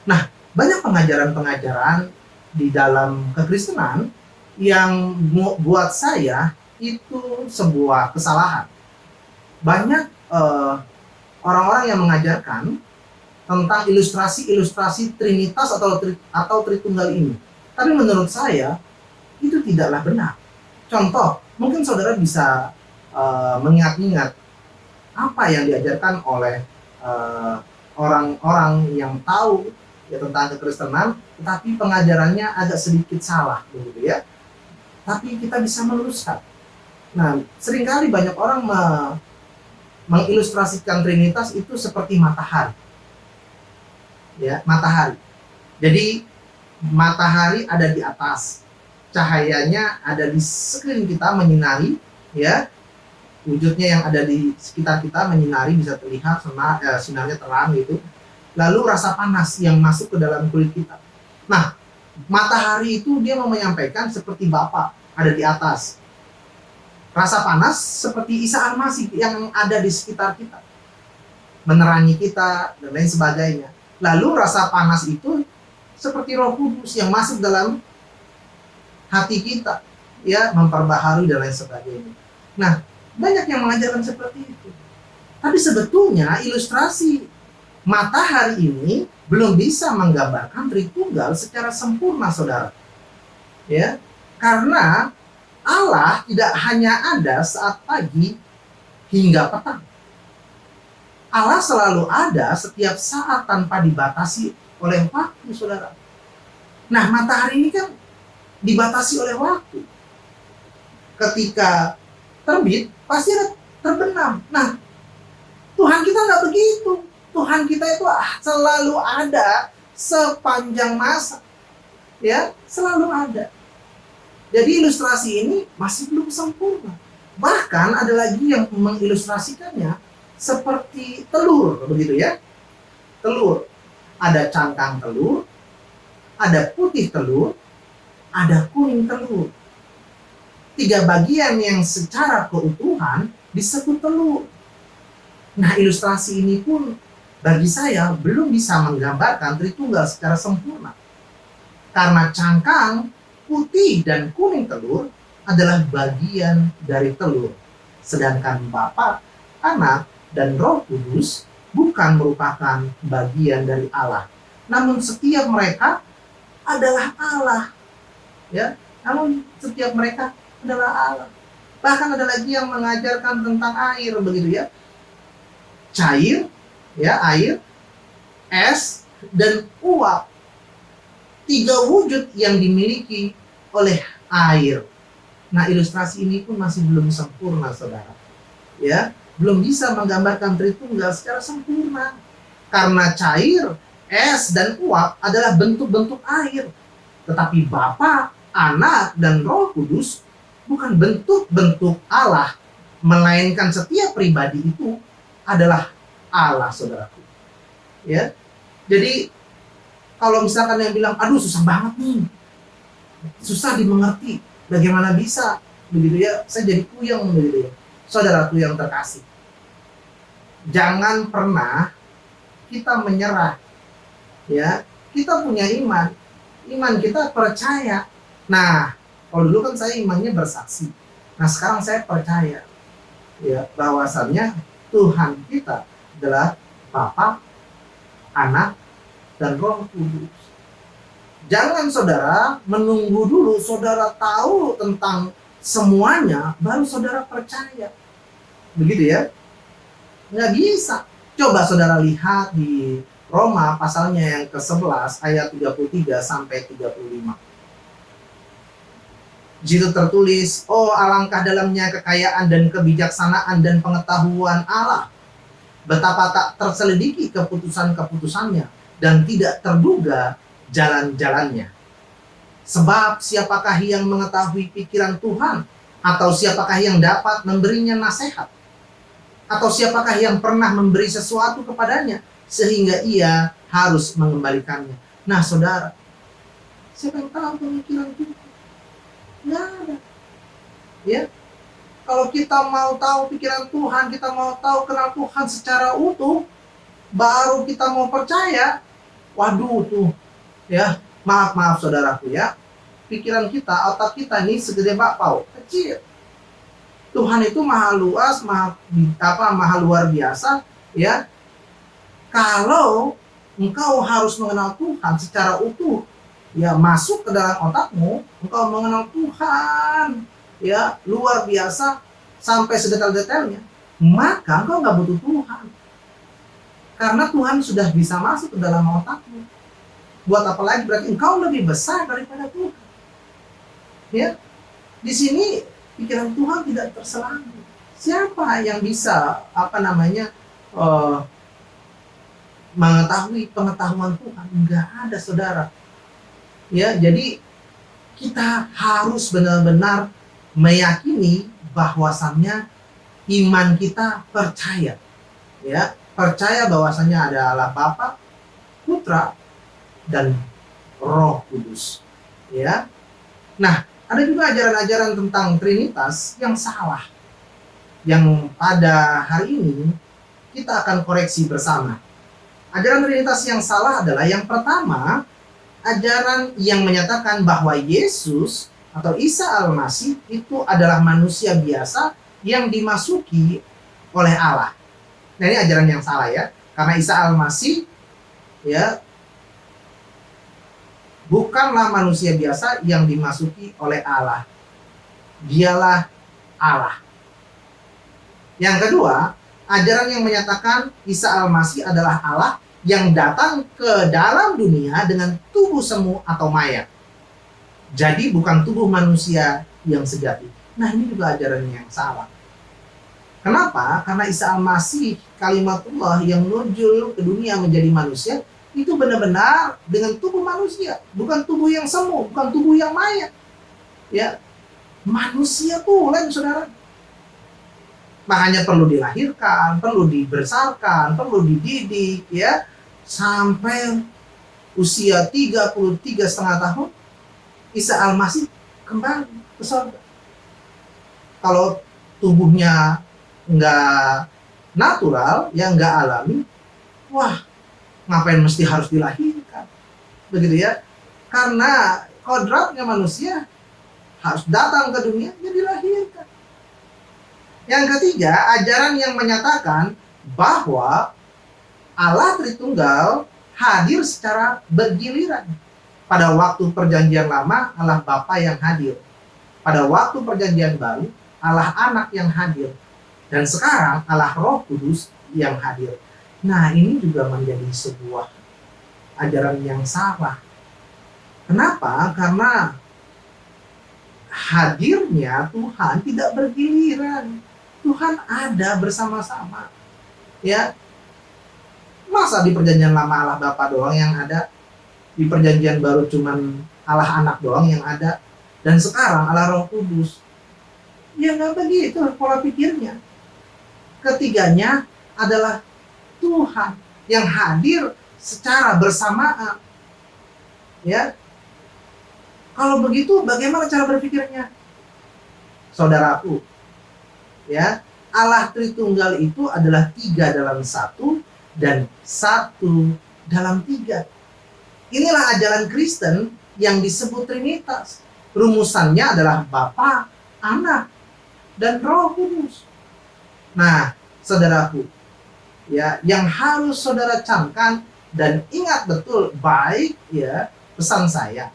Nah, banyak pengajaran-pengajaran di dalam kekristenan yang buat saya itu sebuah kesalahan. Banyak orang-orang yang mengajarkan tentang ilustrasi-ilustrasi Trinitas atau Tritunggal ini. Tapi menurut saya itu tidaklah benar. Contoh, mungkin saudara bisa mengingat-ingat apa yang diajarkan oleh orang-orang yang tahu ya tentang kekristenan, tetapi pengajarannya agak sedikit salah, begitu ya. Tapi kita bisa meluruskan. Nah, seringkali banyak orang mengilustrasikan Trinitas itu seperti matahari. Ya, matahari. Jadi matahari ada di atas, cahayanya ada di sekeliling kita menyinari, ya. Wujudnya yang ada di sekitar kita menyinari, bisa terlihat sinarnya terang gitu. Lalu rasa panas yang masuk ke dalam kulit kita. Nah, matahari itu dia mau menyampaikan seperti Bapa ada di atas. Rasa panas seperti Isa Al-Masih yang ada di sekitar kita, menerangi kita dan lain sebagainya. Lalu rasa panas itu seperti Roh Kudus yang masuk dalam hati kita, ya, memperbaharui dan lain sebagainya. Nah, banyak yang mengajarkan seperti itu. Tapi sebetulnya ilustrasi matahari ini belum bisa menggambarkan Tritunggal secara sempurna, saudara. Ya, karena Allah tidak hanya ada saat pagi hingga petang. Allah selalu ada setiap saat tanpa dibatasi oleh waktu, saudara. Nah, matahari ini kan dibatasi oleh waktu. Ketika terbit, pasti ada terbenam. Nah, Tuhan kita nggak begitu. Tuhan kita itu selalu ada sepanjang masa. Ya, selalu ada. Jadi ilustrasi ini masih belum sempurna. Bahkan ada lagi yang mengilustrasikannya seperti telur, begitu ya. Telur. Ada cangkang telur, ada putih telur, ada kuning telur. 3 bagian yang secara keutuhan disebut telur. Nah, ilustrasi ini pun bagi saya belum bisa menggambarkan Tritunggal secara sempurna. Karena cangkang, putih, dan kuning telur adalah bagian dari telur. Sedangkan Bapa, Anak, dan Roh Kudus bukan merupakan bagian dari Allah. Namun setiap mereka adalah Allah. Ya, namun setiap mereka adalah Allah. Bahkan ada lagi yang mengajarkan tentang air, begitu ya. Cair, ya, air, es, dan uap. 3 wujud yang dimiliki oleh air. Nah, ilustrasi ini pun masih belum sempurna, saudara. Ya, belum bisa menggambarkan Tritunggal secara sempurna. Karena cair, es, dan uap adalah bentuk-bentuk air. Tetapi Bapa, Anak, dan Roh Kudus bukan bentuk-bentuk Allah, melainkan setiap pribadi itu adalah Allah, saudaraku. Ya, jadi kalau misalkan yang bilang, aduh susah banget nih, susah dimengerti, bagaimana bisa, begitu ya, saya jadi puyeng, begitu ya. Saudaraku yang terkasih, jangan pernah kita menyerah. Ya, kita punya iman, iman kita percaya. Nah, kalau dulu kan saya imannya bersaksi. Nah, sekarang saya percaya, ya, bahwasannya Tuhan kita adalah Bapa, Anak, dan Roh Kudus. Jangan saudara menunggu dulu saudara tahu tentang semuanya baru saudara percaya. Begitu ya? Nggak bisa. Coba saudara lihat di Roma pasalnya yang ke-11 ayat 33 sampai 35. Di situ tertulis, oh alangkah dalamnya kekayaan dan kebijaksanaan dan pengetahuan Allah. Betapa tak terselidiki keputusan-keputusannya dan tidak terduga jalan-jalannya. Sebab siapakah yang mengetahui pikiran Tuhan? Atau siapakah yang dapat memberinya nasihat? Atau siapakah yang pernah memberi sesuatu kepadanya sehingga ia harus mengembalikannya? Nah, saudara, siapa yang tahu pemikiran Tuhan? Nggak ada. Ya, kalau kita mau tahu pikiran Tuhan, kita mau tahu kenal Tuhan secara utuh, baru kita mau percaya. Waduh tuh, ya, maaf saudaraku ya, pikiran kita, otak kita ini segede bakpao, kecil. Tuhan itu maha luas, maha luar biasa, ya. Kalau engkau harus mengenal Tuhan secara utuh, ya, masuk ke dalam otakmu, engkau mengenal Tuhan, ya, luar biasa sampai sedetail-detailnya, maka engkau nggak butuh Tuhan, karena Tuhan sudah bisa masuk ke dalam otakmu. Buat apa lagi? Berarti engkau lebih besar daripada Tuhan. Ya, di sini pikiran Tuhan tidak terselangkap. Siapa yang bisa mengetahui pengetahuan Tuhan? Enggak ada, saudara. Ya, jadi kita harus benar-benar meyakini bahwasannya iman kita percaya, ya, percaya bahwasannya ada Allah Bapa, Putra, dan Roh Kudus. Ya. Nah, ada juga ajaran-ajaran tentang Trinitas yang salah. Yang pada hari ini kita akan koreksi bersama. Ajaran Trinitas yang salah adalah yang pertama, ajaran yang menyatakan bahwa Yesus atau Isa Al-Masih itu adalah manusia biasa yang dimasuki oleh Allah. Nah, ini ajaran yang salah ya. Karena Isa Al-Masih ya bukanlah manusia biasa yang dimasuki oleh Allah. Dialah Allah. Yang kedua, ajaran yang menyatakan Isa Al-Masih adalah Allah yang datang ke dalam dunia dengan tubuh semu atau mayat. Jadi bukan tubuh manusia yang sejati. Nah, ini juga ajaran yang salah. Kenapa? Karena Isa Al-Masih, kalimatullah yang nuzul ke dunia menjadi manusia, itu benar-benar dengan tubuh manusia, bukan tubuh yang semu, bukan tubuh yang mayat. Ya, manusia pula, saudara. Makanya perlu dilahirkan, perlu dibesarkan, perlu dididik, ya, sampai usia 33,5 tahun, Isa Al-Masih kembali ke surga. Kalau tubuhnya nggak natural, ya nggak alami, wah, ngapain mesti harus dilahirkan? Begitu ya. Karena kodratnya manusia harus datang ke dunia, ya dilahirkan. Yang ketiga, ajaran yang menyatakan bahwa Allah Tritunggal hadir secara bergiliran. Pada waktu perjanjian lama, Allah Bapa yang hadir. Pada waktu perjanjian baru, Allah Anak yang hadir. Dan sekarang Allah Roh Kudus yang hadir. Nah, ini juga menjadi sebuah ajaran yang salah. Kenapa? Karena hadirnya Tuhan tidak bergiliran. Tuhan ada bersama-sama. Ya. Masa di perjanjian lama Allah Bapa doang yang ada? Di perjanjian baru cuman Allah Anak doang yang ada? Dan sekarang Allah Roh Kudus. Ya nggak begitu pola pikirnya. Ketiganya adalah Tuhan yang hadir secara bersamaan. Ya. Kalau begitu bagaimana cara berpikirnya? Saudaraku, ya, Allah Tritunggal itu adalah 3 dalam 1 dan 1 dalam 3. Inilah ajaran Kristen yang disebut Trinitas. Rumusannya adalah Bapa, Anak, dan Roh Kudus. Nah, saudaraku, ya, yang harus saudara camkan dan ingat betul baik ya pesan saya.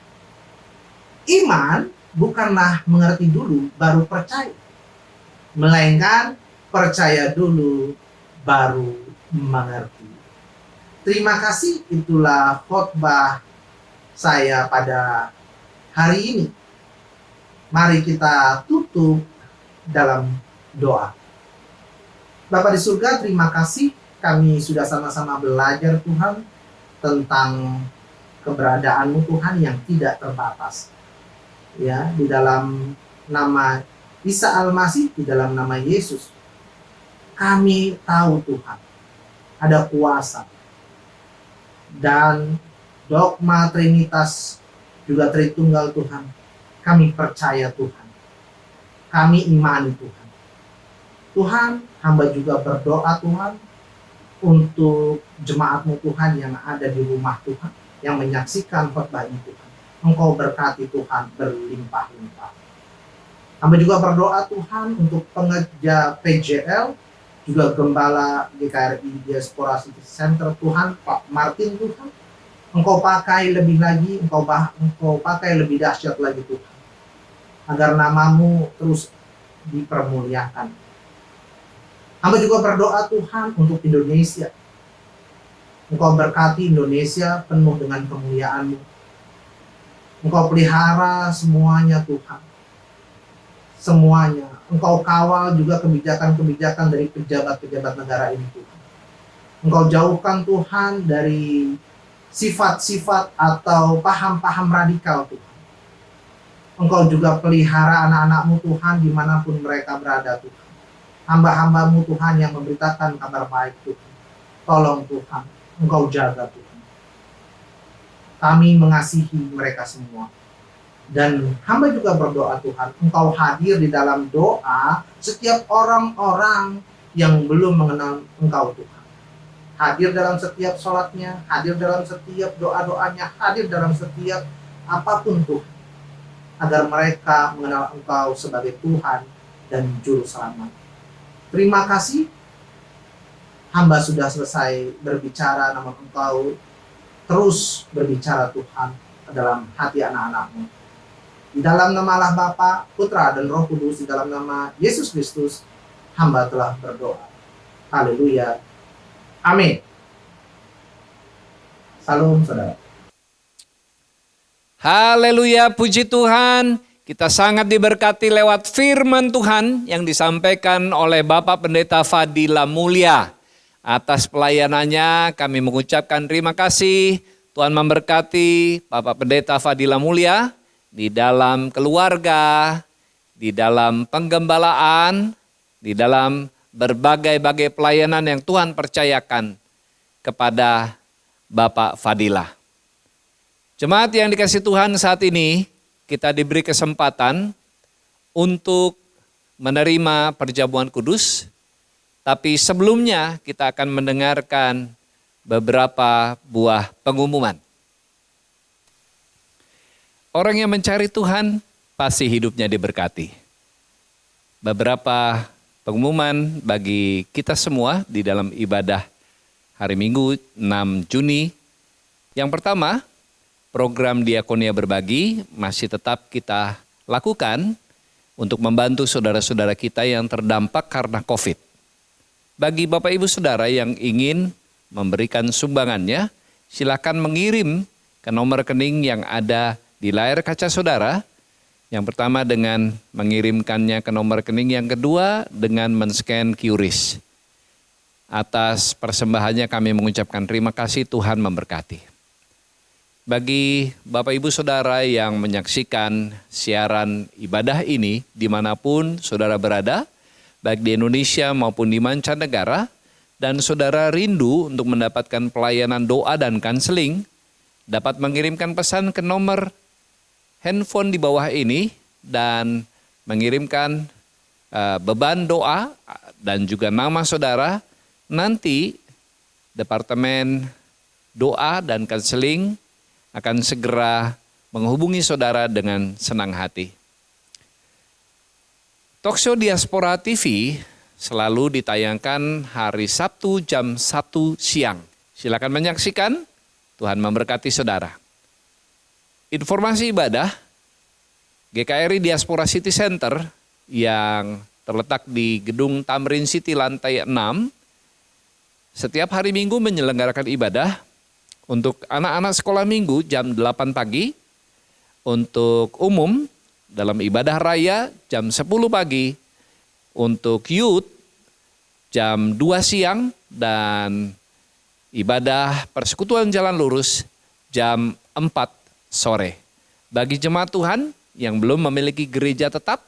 Iman bukanlah mengerti dulu baru percaya, melainkan percaya dulu baru mengerti. Terima kasih, itulah khotbah saya pada hari ini. Mari kita tutup dalam doa. Bapa di surga, terima kasih kami sudah sama-sama belajar Tuhan tentang keberadaan-Mu Tuhan yang tidak terbatas. Ya, di dalam nama Isa Al-Masih, di dalam nama Yesus, kami tahu Tuhan ada kuasa dan dogma Trinitas juga Tritunggal Tuhan. Kami percaya Tuhan, kami imani Tuhan. Tuhan, hamba juga berdoa Tuhan untuk jemaat-Mu Tuhan yang ada di rumah Tuhan, yang menyaksikan khotbah ini Tuhan. Engkau berkati Tuhan berlimpah-limpah. Hamba juga berdoa Tuhan untuk pengerja PJL, juga Gembala GKRI Diaspora City Center Tuhan, Pak Martin Tuhan. Engkau pakai lebih lagi, engkau pakai lebih dahsyat lagi Tuhan. Agar nama-Mu terus dipermuliakan. Hamba juga berdoa Tuhan untuk Indonesia. Engkau berkati Indonesia penuh dengan kemuliaan-Mu. Engkau pelihara semuanya Tuhan. Semuanya. Engkau kawal juga kebijakan-kebijakan dari pejabat-pejabat negara ini Tuhan. Engkau jauhkan Tuhan dari sifat-sifat atau paham-paham radikal Tuhan. Engkau juga pelihara anak-anak-Mu Tuhan dimanapun mereka berada Tuhan. Hamba-hamba-Mu Tuhan yang memberitakan kabar baik Tuhan. Tolong Tuhan, Engkau jaga Tuhan. Kami mengasihi mereka semua. Dan hamba juga berdoa Tuhan, Engkau hadir di dalam doa setiap orang-orang yang belum mengenal Engkau Tuhan. Hadir dalam setiap sholatnya, hadir dalam setiap doa-doanya, hadir dalam setiap apapun Tuhan. Agar mereka mengenal Engkau sebagai Tuhan dan Juru Selamat. Terima kasih, hamba sudah selesai berbicara, namun Engkau terus berbicara Tuhan dalam hati anak-anak-Mu. Di dalam nama Allah Bapa, Putra, dan Roh Kudus, di dalam nama Yesus Kristus, hamba telah berdoa. Haleluya. Amin. Salam, saudara. Haleluya, puji Tuhan. Kita sangat diberkati lewat firman Tuhan yang disampaikan oleh Bapak Pendeta Fadila Mulia. Atas pelayanannya kami mengucapkan terima kasih. Tuhan memberkati Bapak Pendeta Fadila Mulia di dalam keluarga, di dalam penggembalaan, di dalam berbagai-bagai pelayanan yang Tuhan percayakan kepada Bapak Fadila. Jemaat yang dikasihi Tuhan, saat ini kita diberi kesempatan untuk menerima perjamuan kudus, tapi sebelumnya kita akan mendengarkan beberapa buah pengumuman. Orang yang mencari Tuhan pasti hidupnya diberkati. Beberapa pengumuman bagi kita semua di dalam ibadah hari Minggu 6 Juni. Yang pertama, program Diakonia Berbagi masih tetap kita lakukan untuk membantu saudara-saudara kita yang terdampak karena COVID. Bagi Bapak Ibu Saudara yang ingin memberikan sumbangannya, silakan mengirim ke nomor rekening yang ada di layar kaca saudara. Yang pertama dengan mengirimkannya ke nomor rekening, yang kedua dengan men-scan QRIS. Atas persembahannya kami mengucapkan terima kasih, Tuhan memberkati. Bagi Bapak Ibu Saudara yang menyaksikan siaran ibadah ini dimanapun saudara berada, baik di Indonesia maupun di mancanegara, dan saudara rindu untuk mendapatkan pelayanan doa dan konseling, dapat mengirimkan pesan ke nomor handphone di bawah ini dan mengirimkan beban doa dan juga nama saudara. Nanti Departemen Doa dan Konseling akan segera menghubungi saudara dengan senang hati. Talkshow Diaspora TV selalu ditayangkan hari Sabtu jam 1 siang. Silakan menyaksikan, Tuhan memberkati saudara. Informasi ibadah, GKRI Diaspora City Center yang terletak di Gedung Tamrin City lantai 6, setiap hari Minggu menyelenggarakan ibadah untuk anak-anak sekolah minggu jam 8 pagi, untuk umum dalam ibadah raya jam 10 pagi, untuk youth jam 2 siang, dan ibadah persekutuan jalan lurus jam 4 sore. Bagi jemaat Tuhan yang belum memiliki gereja tetap,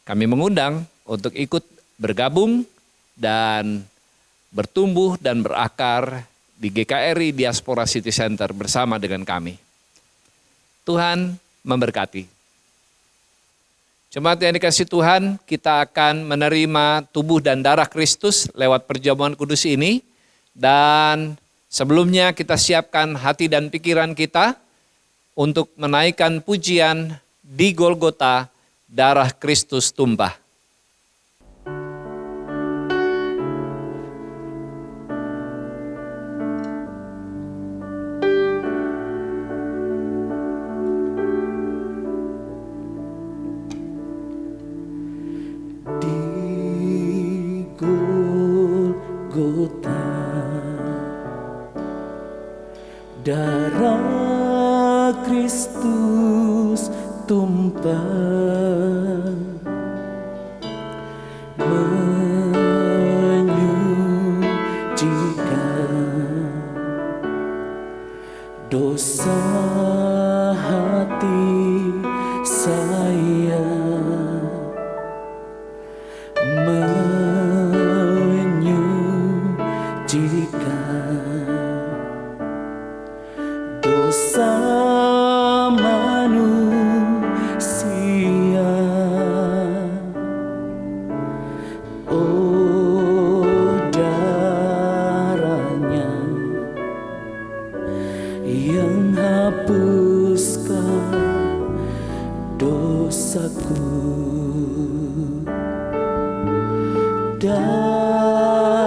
kami mengundang untuk ikut bergabung dan bertumbuh dan berakar di GKRI Diaspora City Center bersama dengan kami. Tuhan memberkati. Jemaat yang dikasihi Tuhan, kita akan menerima tubuh dan darah Kristus lewat perjamuan kudus ini. Dan sebelumnya kita siapkan hati dan pikiran kita untuk menaikkan pujian Di Golgota, darah Kristus tumpah. Darah Kristus tumpah menyucikan dosa hati saya, menyucikan dosa dosaku. Darah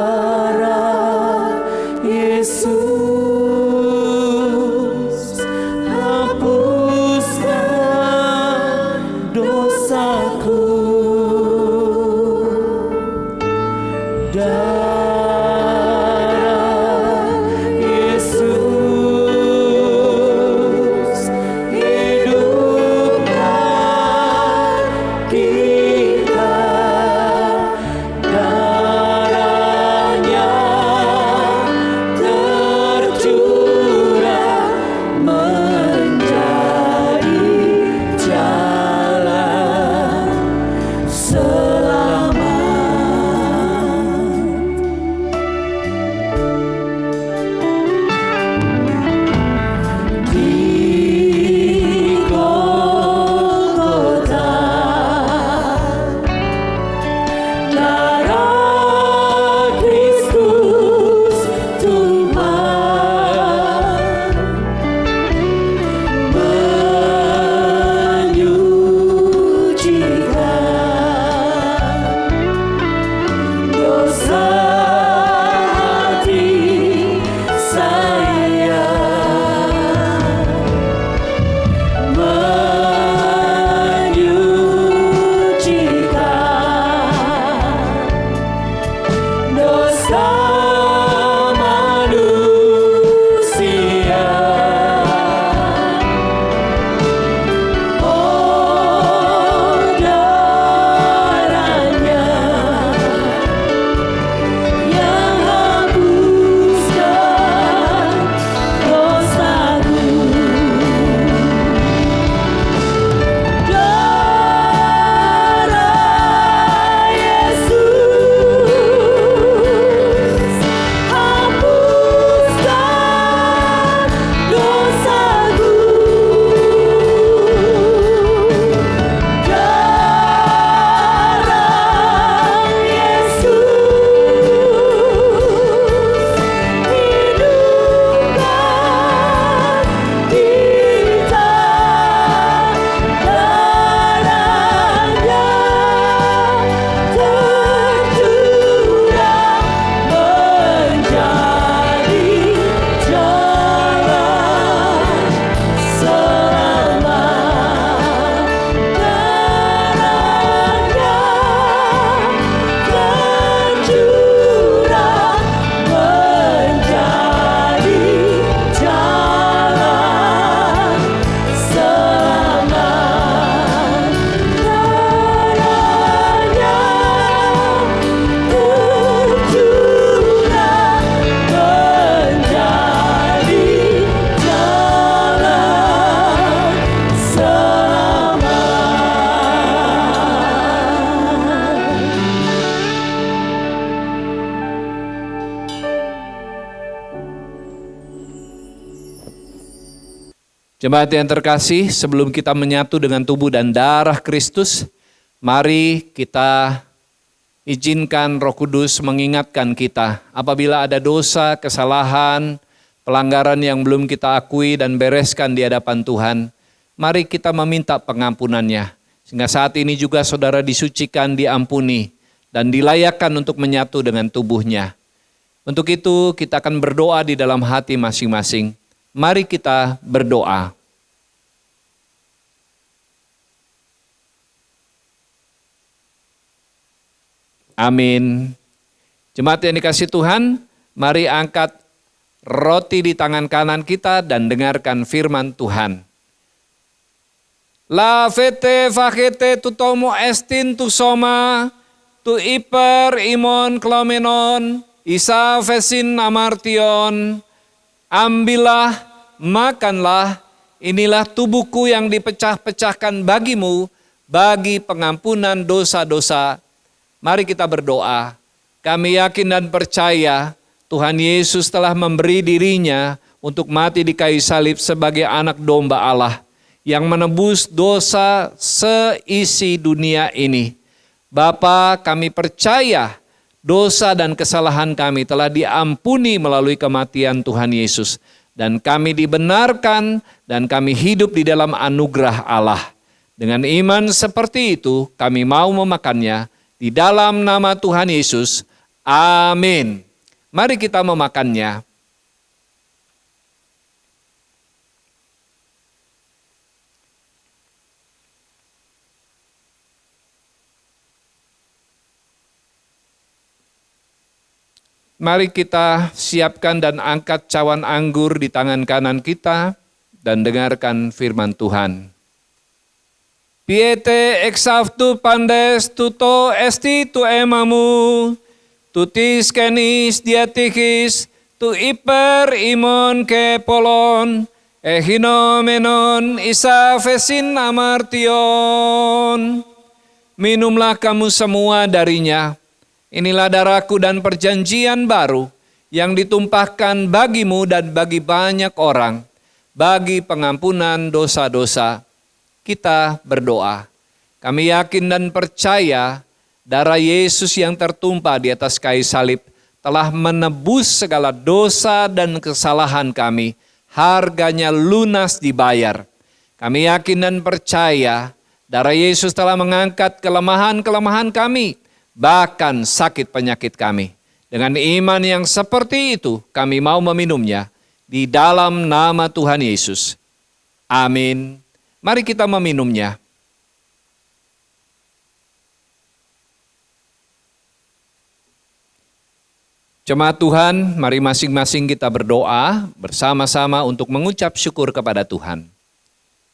Yesus hapuskan dosaku. Darah Yesus hidupkan kita. Darahnya tercurah menjadi jalan selamat. Di Golgota darah Kristus tumpah menyucikan dosa hati saya, menyucikan dosa manusia. Oh, darahnya yang hapuskan dosaku. Darah Yesus hapuskan dosaku. Darah Yesus hidupkan kita. Darahnya tercurah menjadi jalan selamat. Darahnya tercurah menjadi jalan selamat. Darahnya tercurah menjadi jalan selamat. Jemaat yang terkasih, sebelum kita menyatu dengan tubuh dan darah Kristus, mari kita izinkan Roh Kudus mengingatkan kita apabila ada dosa, kesalahan, pelanggaran yang belum kita akui dan bereskan di hadapan Tuhan. Mari kita meminta pengampunannya, sehingga saat ini juga saudara disucikan, diampuni, dan dilayakkan untuk menyatu dengan tubuhnya. Untuk itu kita akan berdoa di dalam hati masing-masing. Mari kita berdoa. Amin. Jemaat yang dikasihi Tuhan, mari angkat roti di tangan kanan kita dan dengarkan firman Tuhan. La fete facete tutomo estin tu soma, tu iper imon klomenon, isa fesin amartion. Ambillah, makanlah, inilah tubuhku yang dipecah-pecahkan bagimu, bagi pengampunan dosa-dosa. Mari kita berdoa. Kami yakin dan percaya Tuhan Yesus telah memberi dirinya untuk mati di kayu salib sebagai anak domba Allah yang menebus dosa seisi dunia ini. Bapa, kami percaya dosa dan kesalahan kami telah diampuni melalui kematian Tuhan Yesus. Dan kami dibenarkan dan kami hidup di dalam anugerah Allah. Dengan iman seperti itu, kami mau memakannya di dalam nama Tuhan Yesus. Amin. Mari kita memakannya. Mari kita siapkan dan angkat cawan anggur di tangan kanan kita dan dengarkan firman Tuhan. Piete exaustu pandes tuto esti tu emamu, tutis kenis diatikis, tu iper imon ke polon, ehinomenon isa fesin amartion. Minumlah kamu semua darinya, inilah darahku dan perjanjian baru, yang ditumpahkan bagimu dan bagi banyak orang, bagi pengampunan dosa-dosa. Kita berdoa. Kami yakin dan percaya darah Yesus yang tertumpah di atas kayu salib telah menebus segala dosa dan kesalahan kami. Harganya lunas dibayar. Kami yakin dan percaya darah Yesus telah mengangkat kelemahan-kelemahan kami, bahkan sakit penyakit kami. Dengan iman yang seperti itu, kami mau meminumnya di dalam nama Tuhan Yesus. Amin. Mari kita meminumnya. Jemaat Tuhan, mari masing-masing kita berdoa bersama-sama untuk mengucap syukur kepada Tuhan.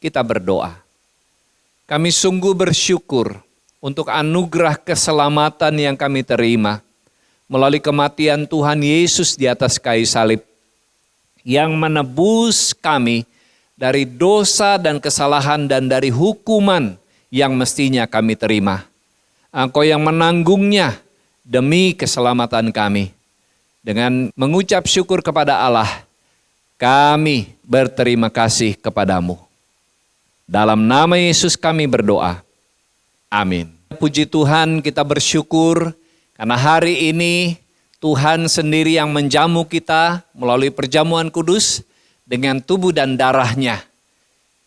Kita berdoa. Kami sungguh bersyukur untuk anugerah keselamatan yang kami terima melalui kematian Tuhan Yesus di atas kayu salib yang menebus kami dari dosa dan kesalahan dan dari hukuman yang mestinya kami terima. Engkau yang menanggungnya demi keselamatan kami. Dengan mengucap syukur kepada Allah, kami berterima kasih kepadamu. Dalam nama Yesus kami berdoa. Amin. Puji Tuhan, kita bersyukur karena hari ini Tuhan sendiri yang menjamu kita melalui perjamuan kudus dengan tubuh dan darahnya.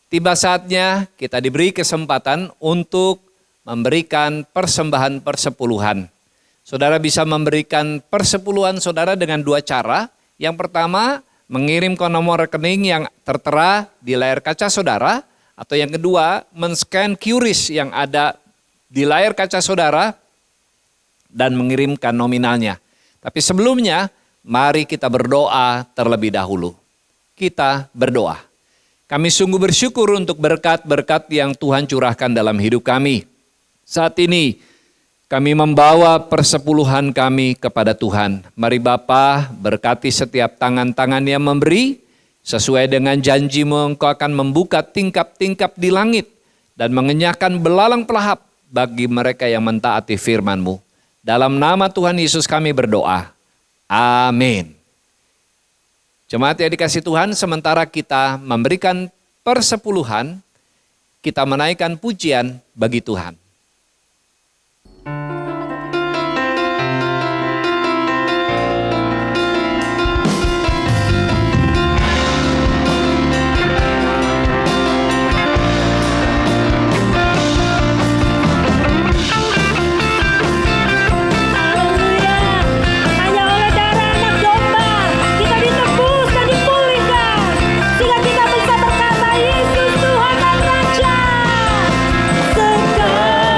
Tiba saatnya kita diberi kesempatan untuk memberikan persembahan persepuluhan. Saudara bisa memberikan persepuluhan saudara dengan dua cara. Yang pertama, mengirim ke nomor rekening yang tertera di layar kaca saudara. Atau yang kedua, men-scan QRIS yang ada di layar kaca saudara dan mengirimkan nominalnya. Tapi sebelumnya, mari kita berdoa terlebih dahulu. Kita berdoa. Kami sungguh bersyukur untuk berkat-berkat yang Tuhan curahkan dalam hidup kami. Saat ini kami membawa persepuluhan kami kepada Tuhan. Mari Bapa berkati setiap tangan-tangan yang memberi. Sesuai dengan janji-Mu, Engkau akan membuka tingkap-tingkap di langit dan mengenyahkan belalang pelahap bagi mereka yang mentaati firman-Mu. Dalam nama Tuhan Yesus kami berdoa. Amin. Jemaat yang dikasih Tuhan, sementara kita memberikan persepuluhan, kita menaikkan pujian bagi Tuhan. Segala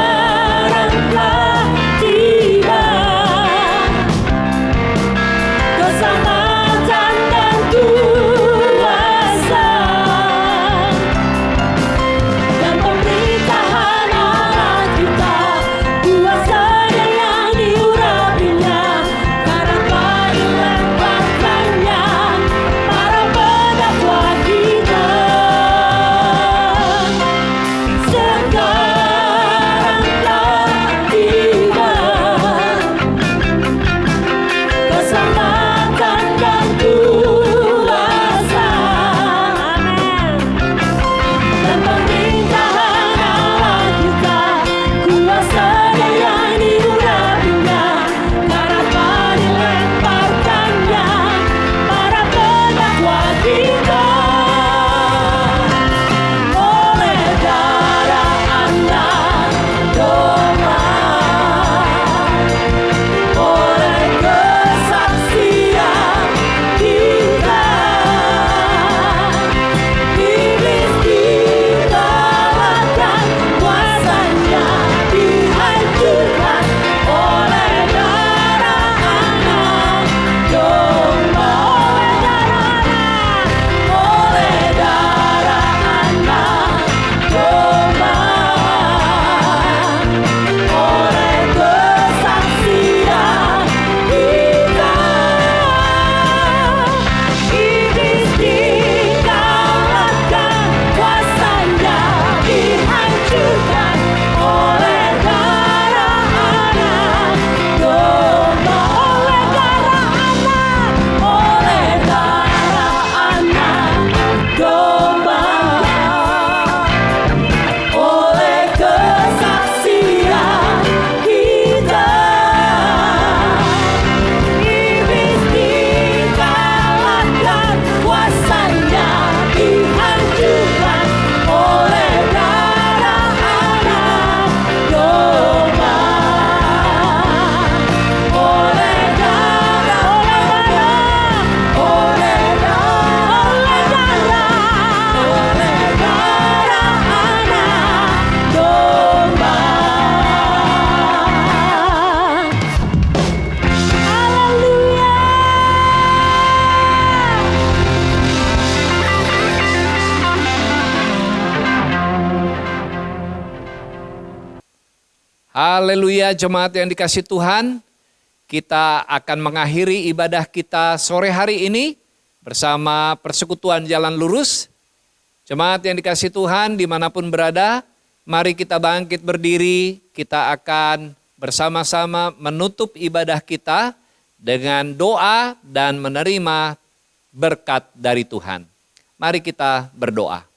Haleluya, jemaat yang dikasih Tuhan. Kita akan mengakhiri ibadah kita sore hari ini bersama Persekutuan Jalan Lurus. Jemaat yang dikasih Tuhan dimanapun berada, mari kita bangkit berdiri. Kita akan bersama-sama menutup ibadah kita dengan doa dan menerima berkat dari Tuhan. Mari kita berdoa.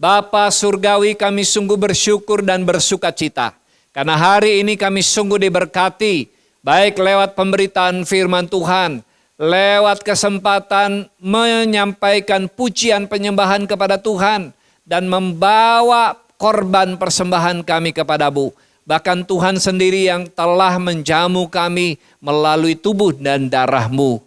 Bapa Surgawi, kami sungguh bersyukur dan bersuka cita. Karena hari ini kami sungguh diberkati, baik lewat pemberitaan firman Tuhan, lewat kesempatan menyampaikan pujian penyembahan kepada Tuhan, dan membawa korban persembahan kami kepadamu. Bahkan Tuhan sendiri yang telah menjamu kami melalui tubuh dan darah-Mu.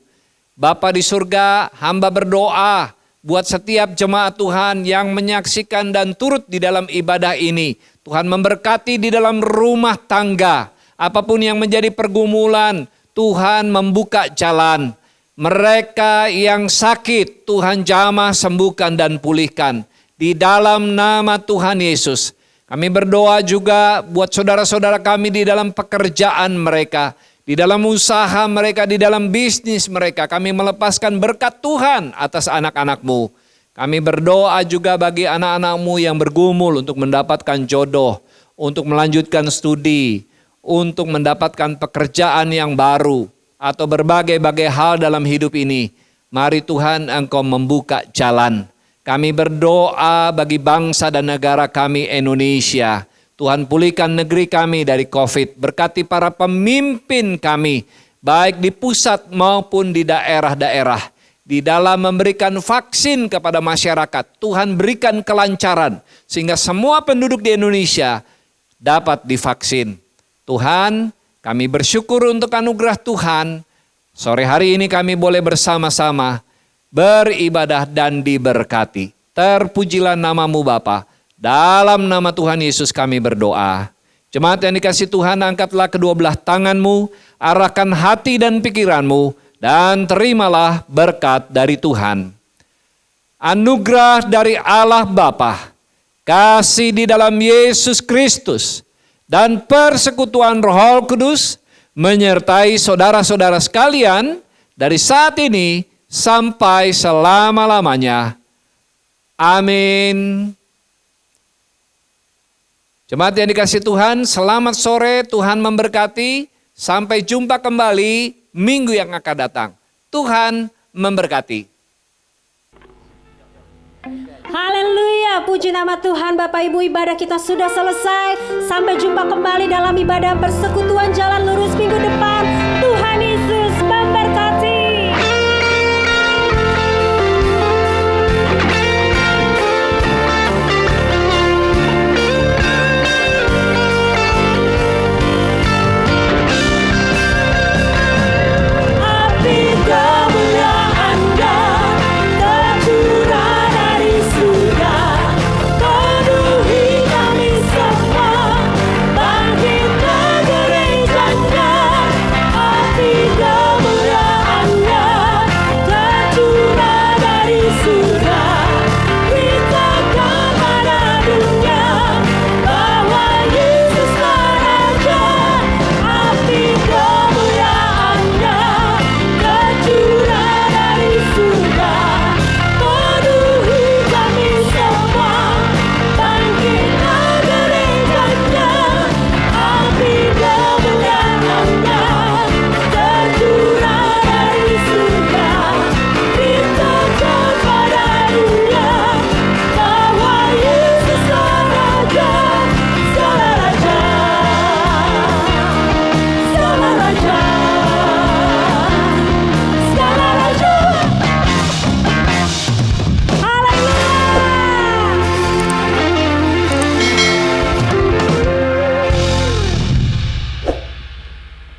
Bapa di surga, hamba berdoa buat setiap jemaat Tuhan yang menyaksikan dan turut di dalam ibadah ini. Tuhan memberkati di dalam rumah tangga. Apapun yang menjadi pergumulan, Tuhan membuka jalan. Mereka yang sakit, Tuhan jamah sembuhkan dan pulihkan. Di dalam nama Tuhan Yesus. Kami berdoa juga buat saudara-saudara kami di dalam pekerjaan mereka. Di dalam usaha mereka, di dalam bisnis mereka. Kami melepaskan berkat Tuhan atas anak-anak-Mu. Kami berdoa juga bagi anak-anak-Mu yang bergumul untuk mendapatkan jodoh, untuk melanjutkan studi, untuk mendapatkan pekerjaan yang baru, atau berbagai-bagai hal dalam hidup ini. Mari Tuhan Engkau membuka jalan. Kami berdoa bagi bangsa dan negara kami Indonesia. Tuhan pulihkan negeri kami dari COVID. Berkati para pemimpin kami, baik di pusat maupun di daerah-daerah. Di dalam memberikan vaksin kepada masyarakat, Tuhan berikan kelancaran sehingga semua penduduk di Indonesia dapat divaksin. Tuhan, kami bersyukur untuk anugerah Tuhan. Sore hari ini kami boleh bersama-sama beribadah dan diberkati. Terpujilah nama-Mu Bapa. Dalam nama Tuhan Yesus kami berdoa. Jemaat yang dikasih Tuhan, angkatlah kedua belah tangan-Mu, arahkan hati dan pikiran-Mu, dan terimalah berkat dari Tuhan. Anugerah dari Allah Bapa, kasih di dalam Yesus Kristus, dan persekutuan Roh Kudus menyertai saudara-saudara sekalian dari saat ini sampai selama-lamanya. Amin. Jemaat yang dikasih Tuhan, selamat sore, Tuhan memberkati. Sampai jumpa kembali minggu yang akan datang. Tuhan memberkati. Haleluya, puji nama Tuhan. Bapak Ibu, ibadah kita sudah selesai. Sampai jumpa kembali dalam ibadah Persekutuan Jalan Lurus minggu depan.